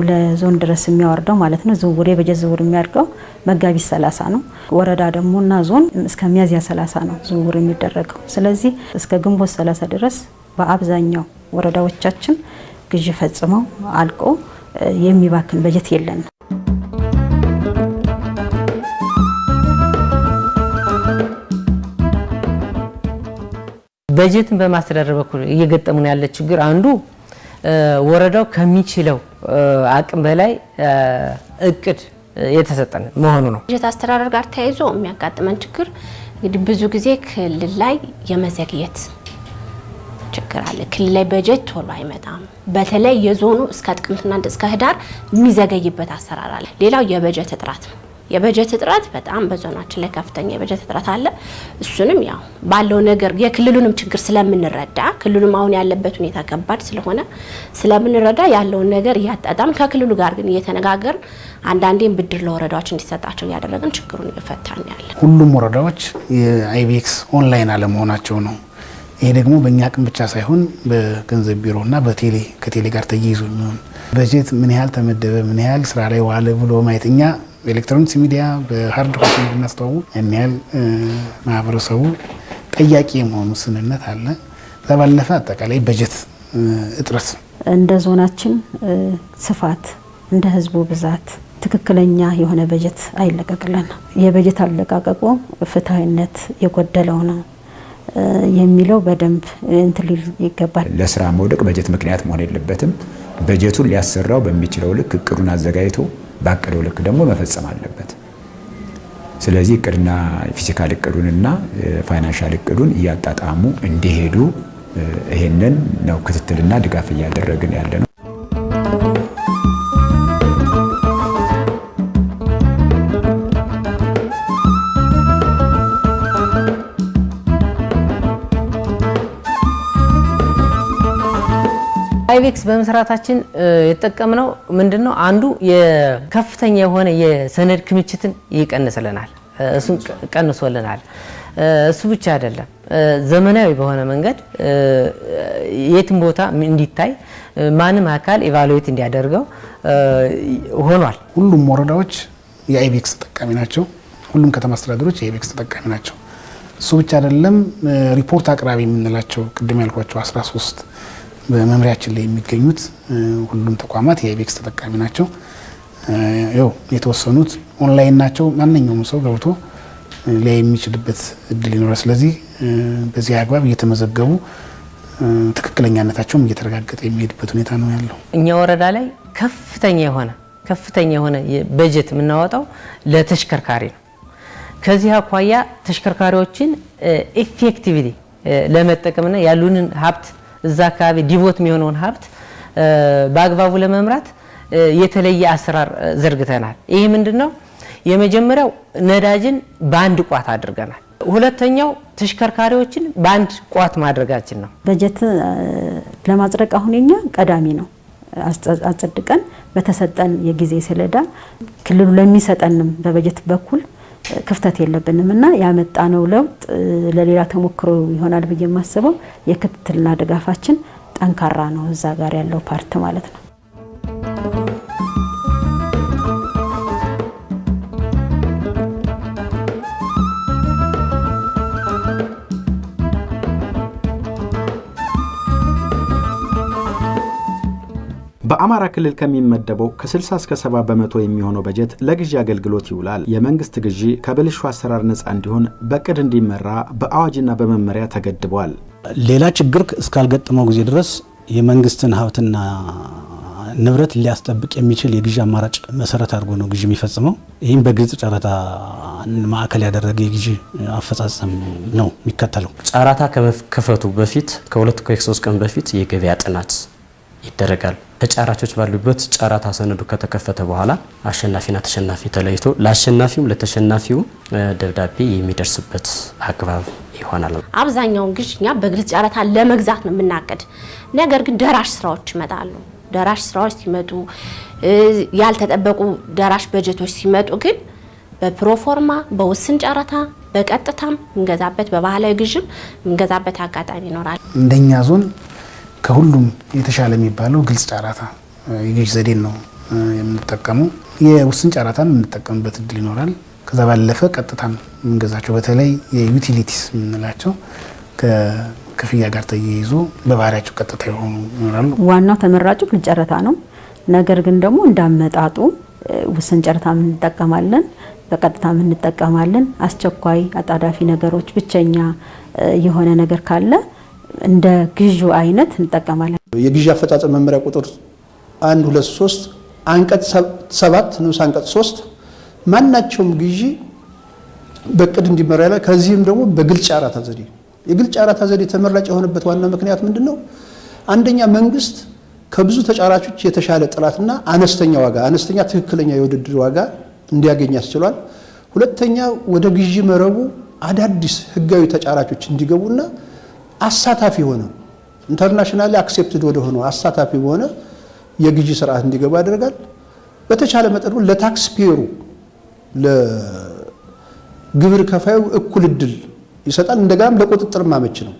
ለዞን ድረስ የሚያወርደው ማለት ነው። ዝውውር የበጀት ዝውውር የሚያደርገው መጋቢት 30 ነው። ወረዳ ደሞና ዞን እስከ ሚያዝያ 30 ነው ዝውውር የሚደረገው። ስለዚህ እስከ ግንቦት 30 ድረስ በአብዛኛው ወረዳዎቻችን ግዢ ፈጽመው አልቆ የሚባክን በጀት የለንም። በጀትን በማስተዳደር በኩል እየገጠሙን ያለ ችግር አንዱ ወረዳው ከሚችለው አቅም በላይ እቅድ የተሰጠን መሆኑ ነው። በጀት አስተዳደር ጋር ተያይዞ የሚያጋጥመን ችግር እንግዲህ ብዙ ጊዜ ክልል ላይ የመዘግየት ችግር አለ። ክልል ላይ በጀት ቶሎ አይመጣም። በተለይ የዞኑ እስከ ጥቅምትና እስከ ህዳር የሚዘገይበት አሰራር አለ። ሌላው የበጀት እጥረት ነው። የበጀት እጥረት በጣም በዞናችን ላይ ከፍተኛ የበጀት እጥረት አለ። እሱንም ያው ባለው ነገር የክልሉንም ችግር ስለምንረዳ ክልሉም አሁን ያለበት ሁኔታ ከባድ ስለሆነ ስለምንረዳ ያለውን ነገር እያጣጣም ከክልሉ ጋር ግን እየተነጋገርን አንዳንዴም ብድር ለወረዳዎች እንዲሰጣቸው እያደረግን ችግሩን እየፈታን ያለ። ሁሉም ወረዳዎች የአይቤክስ ኦንላይን አለመሆናቸው ነው። ይሄ ደግሞ በእኛ አቅም ብቻ ሳይሆን በገንዘብ ቢሮና ከቴሌ ጋር ተያይዞ የሚሆን በጀት ምን ያህል ተመደበ ምን ያህል ስራ ላይ ዋለ ብሎ ማየት እኛ በኤሌክትሮኒክስ ሚዲያ በሃርድ ኮፒ ብናስተዋውቅ ያን ያህል ማህበረሰቡ ጠያቂ የመሆኑ ስንነት አለ። ባለፈ አጠቃላይ በጀት እጥረት እንደ ዞናችን ስፋት እንደ ህዝቡ ብዛት ትክክለኛ የሆነ በጀት አይለቀቅልን። የበጀት አለቃቀቁ ፍትሃዊነት የጎደለው ነው የሚለው በደንብ እንትን ይገባል። ለስራ መውደቅ በጀት ምክንያት መሆን የለበትም። በጀቱን ሊያሰራው በሚችለው ልክ እቅዱን አዘጋጅቶ ባቀደው ልክ ደግሞ መፈጸም አለበት። ስለዚህ እቅድና ፊዚካል እቅዱንና ፋይናንሻል እቅዱን እያጣጣሙ እንዲሄዱ ይሄንን ነው ክትትልና ድጋፍ እያደረግን ያለ ነው። አይቤክስ በመስራታችን የተጠቀምነው ምንድነው? አንዱ የከፍተኛ የሆነ የሰነድ ክምችትን ይቀንስልናል። እሱን ቀንሶልናል። እሱ ብቻ አይደለም፣ ዘመናዊ በሆነ መንገድ የትም ቦታ እንዲታይ ማንም አካል ኢቫሉዌት እንዲያደርገው ሆኗል። ሁሉም ወረዳዎች የአይቤክስ ተጠቃሚ ናቸው። ሁሉም ከተማ አስተዳደሮች የአይቤክስ ተጠቃሚ ናቸው። እሱ ብቻ አይደለም፣ ሪፖርት አቅራቢ የምንላቸው ቅድም ያልኳቸው 13 በመምሪያችን ላይ የሚገኙት ሁሉም ተቋማት የአይቤክስ ተጠቃሚ ናቸው። ያው የተወሰኑት ኦንላይን ናቸው። ማንኛውም ሰው ገብቶ ላይ የሚችልበት እድል ይኖራል። ስለዚህ በዚህ አግባብ እየተመዘገቡ ትክክለኛነታቸውም እየተረጋገጠ የሚሄድበት ሁኔታ ነው ያለው። እኛ ወረዳ ላይ ከፍተኛ የሆነ በጀት የምናወጣው ለተሽከርካሪ ነው። ከዚህ አኳያ ተሽከርካሪዎችን ኢፌክቲቭሊ ለመጠቀምና ያሉንን ሀብት እዛ አካባቢ ዲቮት የሚሆነውን ሀብት በአግባቡ ለመምራት የተለየ አሰራር ዘርግተናል። ይሄ ምንድነው? የመጀመሪያው ነዳጅን በአንድ ቋት አድርገናል። ሁለተኛው ተሽከርካሪዎችን በአንድ ቋት ማድረጋችን ነው። በጀት ለማጽደቅ አሁን የኛ ቀዳሚ ነው። አጽድቀን በተሰጠን የጊዜ ሰሌዳ ክልሉ ለሚሰጠንም በበጀት በኩል ክፍተት የለብንም እና ያመጣነው ለውጥ ለሌላ ተሞክሮ ይሆናል ብዬ የማስበው የክትትልና ድጋፋችን ጠንካራ ነው። እዛ ጋር ያለው ፓርት ማለት ነው። በአማራ ክልል ከሚመደበው ከ60 እስከ 70 በመቶ የሚሆነው በጀት ለግዢ አገልግሎት ይውላል። የመንግስት ግዢ ከብልሹ አሰራር ነፃ እንዲሆን በቅድ እንዲመራ በአዋጅና በመመሪያ ተገድቧል። ሌላ ችግር እስካልገጠመው ጊዜ ድረስ የመንግስትን ሀብትና ንብረት ሊያስጠብቅ የሚችል የግዢ አማራጭ መሰረት አድርጎ ነው ግዢ የሚፈጽመው። ይህም በግልጽ ጨረታ ማዕከል ያደረገ የግዢ አፈጻጸም ነው የሚከተለው። ጨረታ ከመከፈቱ በፊት ከ2 ከ3 ቀን በፊት የገበያ ጥናት ይደረጋል። ተጫራቾች ባሉበት ጨረታ ሰነዱ ከተከፈተ በኋላ አሸናፊና ተሸናፊ ተለይቶ ለአሸናፊውም ለተሸናፊው ደብዳቤ የሚደርስበት አግባብ ይሆናል። አብዛኛውን ግዥኛ በግልጽ ጨረታ ለመግዛት ነው የምናቀድ። ነገር ግን ደራሽ ስራዎች ይመጣሉ። ደራሽ ስራዎች ሲመጡ ያልተጠበቁ ደራሽ በጀቶች ሲመጡ ግን በፕሮፎርማ በውስን ጨረታ በቀጥታም እንገዛበት በባህላዊ ግዥም እንገዛበት አጋጣሚ ይኖራል። እንደኛ ዞን ከሁሉም የተሻለ የሚባለው ግልጽ ጨረታ የግዥ ዘዴን ነው የምንጠቀመው። የውስን ጨረታም የምንጠቀምበት እድል ይኖራል። ከዛ ባለፈ ቀጥታም የምንገዛቸው በተለይ የዩቲሊቲስ የምንላቸው ከክፍያ ጋር ተያይዞ በባህሪያቸው ቀጥታ የሆኑ ይኖራሉ። ዋናው ተመራጩ ግልጽ ጨረታ ነው። ነገር ግን ደግሞ እንዳመጣጡ ውስን ጨረታ እንጠቀማለን፣ በቀጥታ እንጠቀማለን። አስቸኳይ አጣዳፊ ነገሮች ብቸኛ የሆነ ነገር ካለ እንደ ግዢው አይነት እንጠቀማለን። የግዢ አፈጻጸም መመሪያ ቁጥር 123 አንቀጽ 7 ንዑስ አንቀጽ 3 ማናቸውም ግዢ በቅድ እንዲመራ ያለ። ከዚህም ደግሞ በግልጽ ጨረታ ዘዴ የግልጽ ጨረታ ዘዴ ተመራጭ የሆነበት ዋና ምክንያት ምንድነው? አንደኛ መንግስት ከብዙ ተጫራቾች የተሻለ ጥራትና አነስተኛ ትክክለኛ የውድድር ዋጋ እንዲያገኝ ያስችሏል። ሁለተኛ ወደ ግዢ መረቡ አዳዲስ ህጋዊ ተጫራቾች እንዲገቡና አሳታፊ ሆነ ኢንተርናሽናሊ አክሴፕትድ ወደ ሆነው አሳታፊ ሆነ የግዢ ስርዓት እንዲገባ ያደርጋል። በተቻለ መጠን ለታክስ ፔሩ ለግብር ከፋዩ እኩል እድል ይሰጣል። እንደገናም ለቁጥጥር ማመች ነው።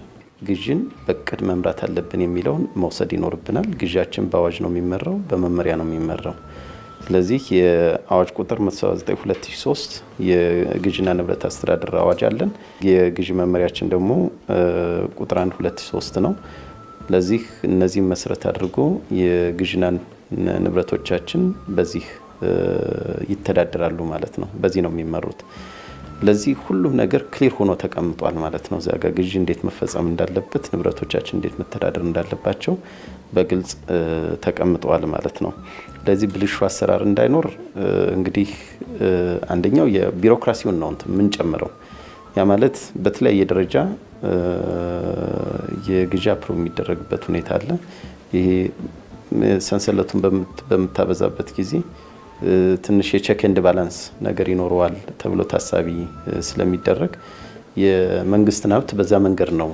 ግዢን በቅድ መምራት አለብን የሚለውን መውሰድ ይኖርብናል። ግዢያችን በአዋጅ ነው የሚመራው፣ በመመሪያ ነው የሚመራው። ስለዚህ የአዋጅ ቁጥር 179/2003 የግዢና ንብረት አስተዳደር አዋጅ አለን። የግዢ መመሪያችን ደግሞ ቁጥር 1/2003 ነው። ስለዚህ እነዚህን መሰረት አድርጎ የግዢና ንብረቶቻችን በዚህ ይተዳደራሉ ማለት ነው። በዚህ ነው የሚመሩት። ለዚህ ሁሉም ነገር ክሊር ሆኖ ተቀምጧል ማለት ነው። እዚያ ጋር ግዢ እንዴት መፈጸም እንዳለበት፣ ንብረቶቻችን እንዴት መተዳደር እንዳለባቸው በግልጽ ተቀምጠዋል ማለት ነው። ለዚህ ብልሹ አሰራር እንዳይኖር እንግዲህ አንደኛው የቢሮክራሲውን ነው ምን ጨምረው ያ ማለት በተለያየ ደረጃ የግዢ አፕሮቭ የሚደረግበት ሁኔታ አለ። ይሄ ሰንሰለቱን በምታበዛበት ጊዜ ትንሽ የቼክ ኤንድ ባላንስ ነገር ይኖረዋል ተብሎ ታሳቢ ስለሚደረግ የመንግስትን ሀብት በዛ መንገድ ነው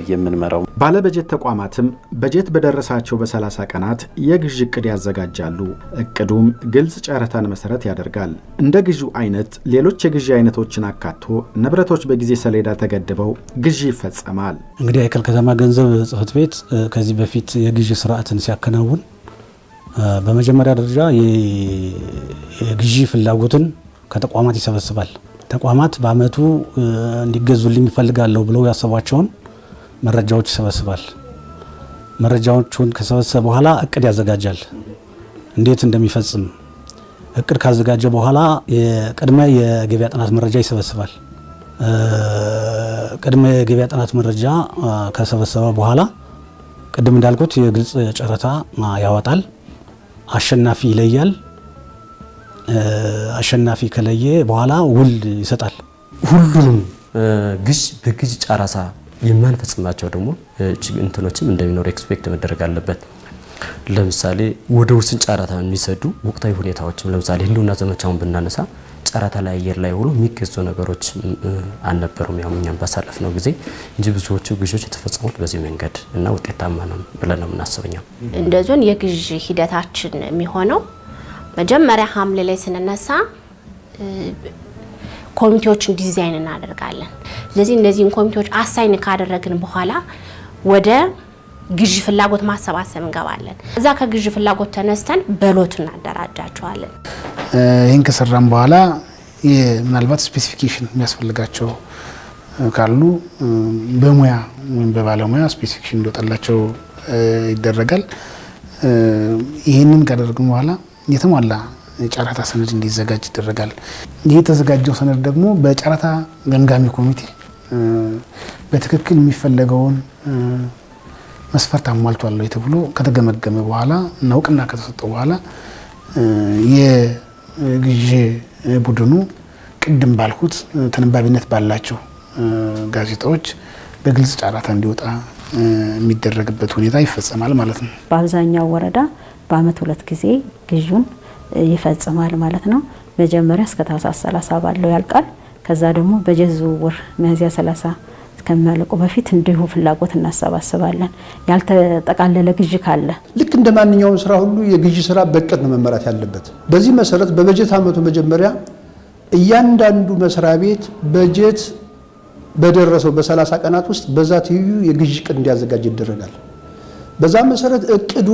የምንመራው። ባለበጀት ተቋማትም በጀት በደረሳቸው በ30 ቀናት የግዢ እቅድ ያዘጋጃሉ። እቅዱም ግልጽ ጨረታን መሰረት ያደርጋል። እንደ ግዢው አይነት ሌሎች የግዢ አይነቶችን አካቶ ንብረቶች በጊዜ ሰሌዳ ተገድበው ግዢ ይፈጸማል። እንግዲህ አይከል ከተማ ገንዘብ ጽሕፈት ቤት ከዚህ በፊት የግዢ ስርዓትን ሲያከናውን በመጀመሪያ ደረጃ የግዢ ፍላጎትን ከተቋማት ይሰበስባል። ተቋማት በአመቱ እንዲገዙልኝ ይፈልጋለሁ ብለው ያሰቧቸውን መረጃዎች ይሰበስባል። መረጃዎቹን ከሰበሰበ በኋላ እቅድ ያዘጋጃል። እንዴት እንደሚፈጽም እቅድ ካዘጋጀ በኋላ የቅድመ የገበያ ጥናት መረጃ ይሰበስባል። ቅድመ የገበያ ጥናት መረጃ ከሰበሰበ በኋላ ቅድም እንዳልኩት የግልጽ ጨረታ ያወጣል። አሸናፊ ይለያል። አሸናፊ ከለየ በኋላ ውል ይሰጣል። ሁሉንም ግዥ በግዥ ጨረታ የማንፈጽማቸው ደግሞ እንትኖችም እንደሚኖር ኤክስፔክት መደረግ አለበት። ለምሳሌ ወደ ውስን ጨረታ የሚሰዱ ወቅታዊ ሁኔታዎችም ለምሳሌ ህልውና ዘመቻውን ብናነሳ ጨረታ ላይ አየር ላይ ሆኖ የሚገዙ ነገሮች አልነበሩም። ያው እኛም ባሳለፍነው ጊዜ እንጂ ብዙዎቹ ግዢዎች የተፈጸሙት በዚህ መንገድ እና ውጤታማ ነው ብለን ነው የምናስበኛው። እንደ ዞን የግዢ ሂደታችን የሚሆነው መጀመሪያ ሐምሌ ላይ ስንነሳ ኮሚቴዎችን ዲዛይን እናደርጋለን። ስለዚህ እነዚህን ኮሚቴዎች አሳይን ካደረግን በኋላ ወደ ግዢ ፍላጎት ማሰባሰብ እንገባለን። እዛ ከግዢ ፍላጎት ተነስተን በሎት እናደራጃቸዋለን። ይህን ከሰራም በኋላ ምናልባት ስፔሲፊኬሽን የሚያስፈልጋቸው ካሉ በሙያ ወይም በባለሙያ ስፔሲፊኬሽን እንዲወጣላቸው ይደረጋል። ይህንን ካደረግን በኋላ የተሟላ የጨረታ ሰነድ እንዲዘጋጅ ይደረጋል። ይህ የተዘጋጀው ሰነድ ደግሞ በጨረታ ገምጋሚ ኮሚቴ በትክክል የሚፈለገውን መስፈርት አሟልቷል ተብሎ ከተገመገመ በኋላ እና እውቅና ከተሰጠው በኋላ የግዢ ቡድኑ ቅድም ባልኩት ተነባቢነት ባላቸው ጋዜጣዎች በግልጽ ጨረታ እንዲወጣ የሚደረግበት ሁኔታ ይፈጸማል ማለት ነው። በአብዛኛው ወረዳ በአመት 2 ጊዜ ግዢውን ይፈጽማል ማለት ነው። መጀመሪያ እስከ ታህሳስ 30 ባለው ያልቃል። ከዛ ደግሞ በጀት ዝውውር ሚያዝያ 30 እስከሚያልቁ በፊት እንዲሁ ፍላጎት እናሰባስባለን። ያልተጠቃለለ ግዢ ካለ ልክ እንደ ማንኛውም ስራ ሁሉ የግዢ ስራ በእቅድ ነው መመራት ያለበት። በዚህ መሰረት በበጀት አመቱ መጀመሪያ እያንዳንዱ መስሪያ ቤት በጀት በደረሰው በ30 ቀናት ውስጥ በዛ ትይዩ የግዢ እቅድ እንዲያዘጋጅ ይደረጋል። በዛ መሰረት እቅዱ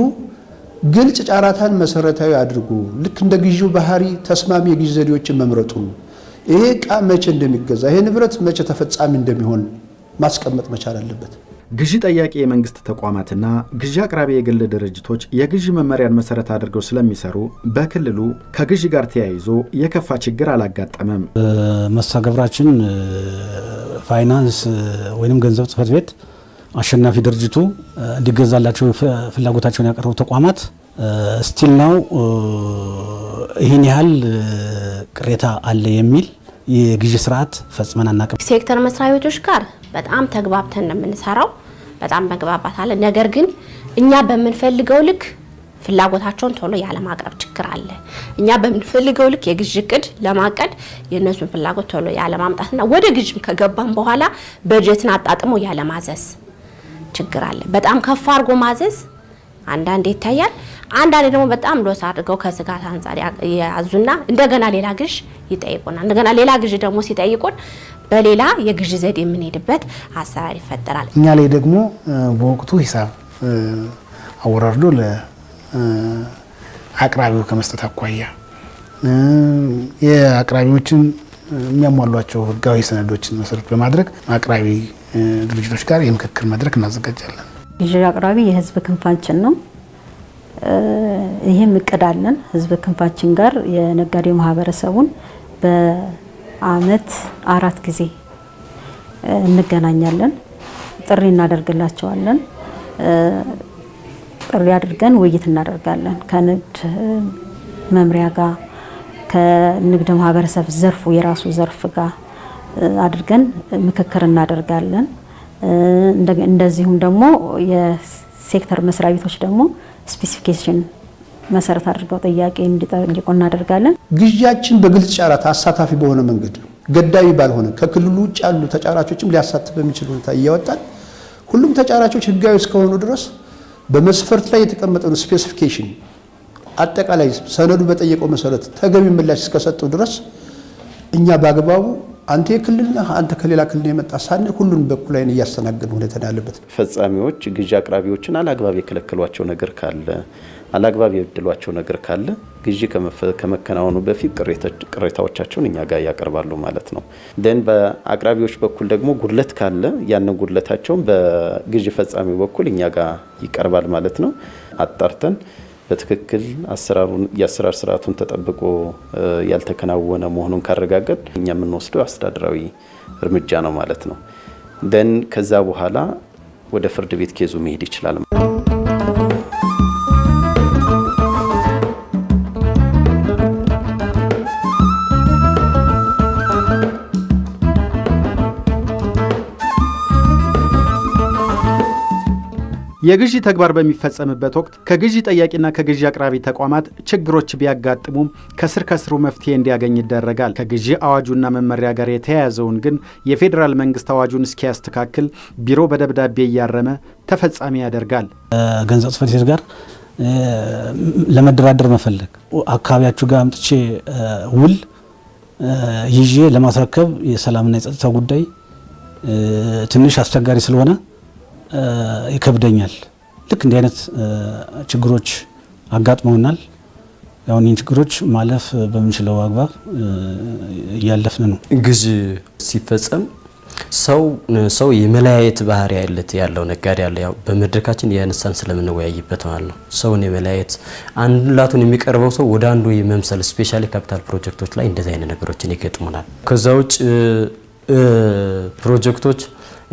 ግልጽ ጨረታን መሰረታዊ አድርጎ ልክ እንደ ግዢው ባህሪ ተስማሚ የግዢ ዘዴዎችን መምረጡ፣ ይሄ ዕቃ መቼ እንደሚገዛ፣ ይሄ ንብረት መቼ ተፈጻሚ እንደሚሆን ማስቀመጥ መቻል አለበት። ግዢ ጠያቂ የመንግስት ተቋማትና ግዢ አቅራቢ የግል ድርጅቶች የግዢ መመሪያን መሰረት አድርገው ስለሚሰሩ በክልሉ ከግዢ ጋር ተያይዞ የከፋ ችግር አላጋጠመም። መስተጋብራችን ፋይናንስ ወይንም ገንዘብ ጽሕፈት ቤት አሸናፊ ድርጅቱ እንዲገዛላቸው ፍላጎታቸውን ያቀረቡ ተቋማት ስቲል ነው ይህን ያህል ቅሬታ አለ የሚል የግዢ ስርዓት ፈጽመን አናውቅም። ሴክተር መስሪያ ቤቶች ጋር በጣም ተግባብተን ነው የምንሰራው። በጣም መግባባት አለ። ነገር ግን እኛ በምንፈልገው ልክ ፍላጎታቸውን ቶሎ ያለማቅረብ ችግር አለ። እኛ በምንፈልገው ልክ የግዥ እቅድ ለማቀድ የነሱን ፍላጎት ቶሎ ያለማምጣትና ወደ ግዥም ከገባን በኋላ በጀትን አጣጥሞ ያለማዘዝ ችግር አለ። በጣም ከፍ አድርጎ ማዘዝ አንዳንዴ ይታያል። አንዳንዴ ደግሞ በጣም ሎስ አድርገው ከስጋት አንፃር ያዙና እንደገና ሌላ ግዥ ይጠይቁናል። እንደገና ሌላ ግዥ ደግሞ ሲጠይቁን በሌላ የግዥ ዘዴ የምንሄድበት አሰራር ይፈጠራል። እኛ ላይ ደግሞ በወቅቱ ሂሳብ አወራርዶ ለአቅራቢው ከመስጠት አኳያ የአቅራቢዎችን የሚያሟሏቸው ህጋዊ ሰነዶችን መሰረት በማድረግ አቅራቢ ድርጅቶች ጋር የምክክር መድረክ እናዘጋጃለን። ግዢ አቅራቢ የህዝብ ክንፋችን ነው። ይህም እቅድ አለን። ህዝብ ክንፋችን ጋር የነጋዴ ማህበረሰቡን በአመት 4 ጊዜ እንገናኛለን። ጥሪ እናደርግላቸዋለን። ጥሪ አድርገን ውይይት እናደርጋለን። ከንግድ መምሪያ ጋር ከንግድ ማህበረሰብ ዘርፉ የራሱ ዘርፍ ጋር አድርገን ምክክር እናደርጋለን። እንደዚሁም ደግሞ የሴክተር መስሪያ ቤቶች ደግሞ ስፔሲፊኬሽን መሰረት አድርገው ጥያቄ እንዲጠይቁ እናደርጋለን። ግዢያችን በግልጽ ጨረታ አሳታፊ በሆነ መንገድ ገዳቢ ባልሆነ ከክልሉ ውጭ ያሉ ተጫራቾችም ሊያሳትፍ በሚችል ሁኔታ እያወጣን ሁሉም ተጫራቾች ህጋዊ እስከሆኑ ድረስ በመስፈርት ላይ የተቀመጠውን ስፔሲፊኬሽን አጠቃላይ ሰነዱ በጠየቀው መሰረት ተገቢ ምላሽ እስከሰጡ ድረስ እኛ በአግባቡ አንተ የክልል ነህ አንተ ከሌላ ክልል የመጣ ሳንል ሁሉን በኩል ላይ እያስተናገዱ ሁኔታ ያለበት። ፈጻሚዎች ግዢ አቅራቢዎችን አላግባብ የከለከሏቸው ነገር ካለ አላግባብ የበደሏቸው ነገር ካለ ግዢ ከመከናወኑ በፊት ቅሬታዎቻቸውን እኛ ጋር ያቀርባሉ ማለት ነው። ደን በአቅራቢዎች በኩል ደግሞ ጉድለት ካለ ያንን ጉድለታቸውን በግዢ ፈጻሚው በኩል እኛ ጋር ይቀርባል ማለት ነው። አጣርተን በትክክል የአሰራር ስርዓቱን ተጠብቆ ያልተከናወነ መሆኑን ካረጋገጥ እኛ የምንወስደው አስተዳደራዊ እርምጃ ነው ማለት ነው። ደን ከዛ በኋላ ወደ ፍርድ ቤት ኬዙ መሄድ ይችላል። የግዢ ተግባር በሚፈጸምበት ወቅት ከግዢ ጠያቂና ከግዢ አቅራቢ ተቋማት ችግሮች ቢያጋጥሙም ከስር ከስሩ መፍትሄ እንዲያገኝ ይደረጋል። ከግዢ አዋጁና መመሪያ ጋር የተያያዘውን ግን የፌዴራል መንግስት አዋጁን እስኪያስተካክል ቢሮ በደብዳቤ እያረመ ተፈጻሚ ያደርጋል። ገንዘብ ጽሕፈት ቤት ጋር ለመደራደር መፈለግ አካባቢያችሁ ጋር አምጥቼ ውል ይዤ ለማስረከብ የሰላምና የጸጥታ ጉዳይ ትንሽ አስቸጋሪ ስለሆነ ይከብደኛል። ልክ እንዲህ አይነት ችግሮች አጋጥመውናል። ያው እነዚህ ችግሮች ማለፍ በምንችለው አግባብ እያለፍን ነው። ግዢ ሲፈጸም ሰው የመለያየት ባህሪ ያለው ነጋዴ ያለ ያው በመድረካችን ያነሳን ስለምንወያይበት ማለት ነው። ሰውን የመለያየት አንዱ ላቱን የሚቀርበው ሰው ወደ አንዱ የመምሰል ስፔሻሊ ካፒታል ፕሮጀክቶች ላይ እንደዚህ አይነት ነገሮችን ይገጥሙናል። ከዛ ውጭ ፕሮጀክቶች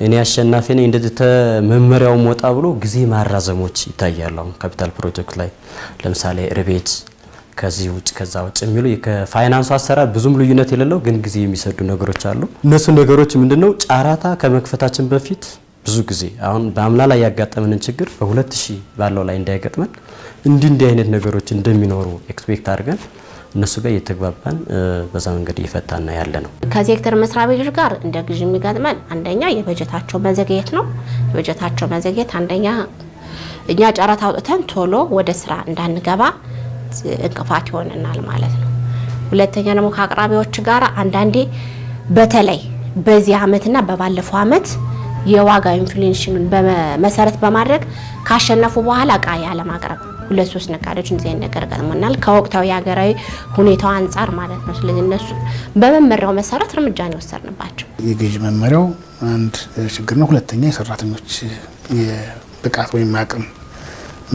እኔ አሸናፊ ነኝ እንደዚህ ተመመሪያው ወጣ ብሎ ጊዜ ማራዘሞች ይታያሉ። ካፒታል ፕሮጀክት ላይ ለምሳሌ ርቤት ከዚህ ውጭ ከዛ ውጭ የሚሉ ከፋይናንሱ አሰራር ብዙም ልዩነት የሌለው ግን ጊዜ የሚሰዱ ነገሮች አሉ። እነሱ ነገሮች ምንድነው ጫራታ ከመክፈታችን በፊት ብዙ ጊዜ አሁን በአምና ላይ ያጋጠመንን ችግር በ2000 ባለው ላይ እንዳይገጥመን እንዲህ አይነት ነገሮች እንደሚኖሩ ኤክስፔክት አድርገን እነሱ ጋር እየተግባባን በዛ መንገድ እየፈታና ያለ ነው። ከሴክተር መስሪያ ቤቶች ጋር እንደ ግዢ የሚገጥመን አንደኛ የበጀታቸው መዘግየት ነው። የበጀታቸው መዘግየት አንደኛ እኛ ጨረታ አውጥተን ቶሎ ወደ ስራ እንዳንገባ እንቅፋት ይሆነናል ማለት ነው። ሁለተኛ ደግሞ ከአቅራቢዎች ጋር አንዳንዴ በተለይ በዚህ አመትና በባለፈው አመት የዋጋ ኢንፍሌሽኑን በመሰረት በማድረግ ካሸነፉ በኋላ እቃ ያለ ማቅረብ 2-3 ነጋዴዎች እንደዚህ ነገር ገጥሞናል። ከወቅታዊ ሀገራዊ ሁኔታው አንፃር ማለት ነው። ስለዚህ እነሱ በመመሪያው መሰረት እርምጃ ነው የወሰድንባቸው። የግዢ መመሪያው አንድ ችግር ነው። ሁለተኛ የሰራተኞች የብቃት ወይም አቅም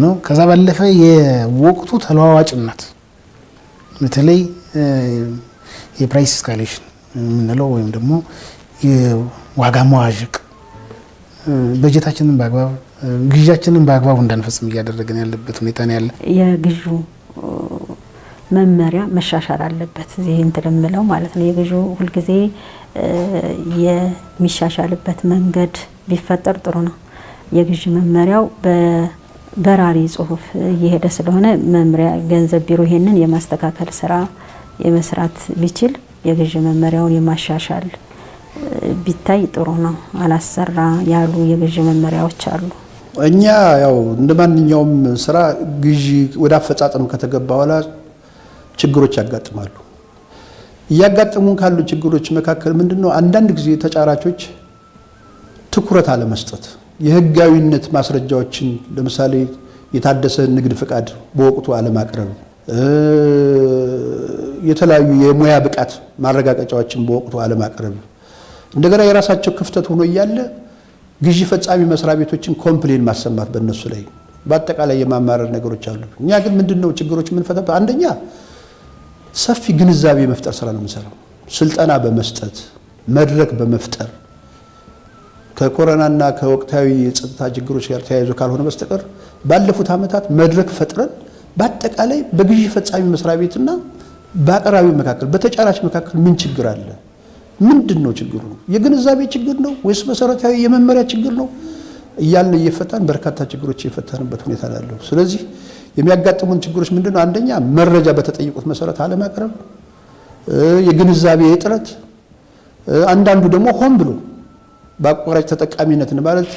ነው። ከዛ ባለፈ የወቅቱ ተለዋዋጭነት በተለይ የፕራይስ ኤስካሌሽን የምንለው ወይም ደግሞ የዋጋ መዋዠቅ በጀታችንን በአግባብ ግዢያችንን በአግባቡ እንዳንፈጽም እያደረገን ያለበት ሁኔታ ነው ያለ። የግዢው መመሪያ መሻሻል አለበት። ይሄ እንትልምለው ማለት ነው። የግዢው ሁልጊዜ የሚሻሻልበት መንገድ ቢፈጠር ጥሩ ነው። የግዢ መመሪያው በራሪ ጽሁፍ እየሄደ ስለሆነ መምሪያ ገንዘብ ቢሮ ይሄንን የማስተካከል ስራ የመስራት ቢችል የግዥ መመሪያውን የማሻሻል ቢታይ ጥሩ ነው። አላሰራ ያሉ የግዥ መመሪያዎች አሉ። እኛ ያው እንደማንኛውም ስራ ግዥ ወደ አፈጻጸም ከተገባ በኋላ ችግሮች ያጋጥማሉ። እያጋጠሙን ካሉ ችግሮች መካከል ምንድነው? አንዳንድ ጊዜ ተጫራቾች ትኩረት አለመስጠት፣ የህጋዊነት ማስረጃዎችን ለምሳሌ የታደሰ ንግድ ፍቃድ በወቅቱ አለማቅረብ፣ የተለያዩ የሙያ ብቃት ማረጋገጫዎችን በወቅቱ አለማቅረብ፣ እንደገና የራሳቸው ክፍተት ሆኖ እያለ ግዢ ፈጻሚ መስሪያ ቤቶችን ኮምፕሌን ማሰማት በእነሱ ላይ በአጠቃላይ የማማረር ነገሮች አሉ። እኛ ግን ምንድነው ችግሮች የምንፈታው? አንደኛ ሰፊ ግንዛቤ መፍጠር ስራ ነው የምንሰራው። ስልጠና በመስጠት መድረክ በመፍጠር ከኮሮናና ከወቅታዊ የጸጥታ ችግሮች ጋር ተያይዞ ካልሆነ በስተቀር ባለፉት ዓመታት መድረክ ፈጥረን በአጠቃላይ በግዢ ፈጻሚ መስሪያ ቤትና በአቅራቢው መካከል በተጫራች መካከል ምን ችግር አለ? ምንድነው ችግሩ? የግንዛቤ ችግር ነው ወይስ መሰረታዊ የመመሪያ ችግር ነው? እያልን እየፈታን በርካታ ችግሮች የፈታንበት ሁኔታ ያለው። ስለዚህ የሚያጋጥሙን ችግሮች ምንድነው? አንደኛ መረጃ በተጠየቁት መሰረት አለማቅረብ፣ የግንዛቤ እጥረት፣ አንዳንዱ ደግሞ ሆን ብሎ በአቋራጭ ተጠቃሚነት ማለት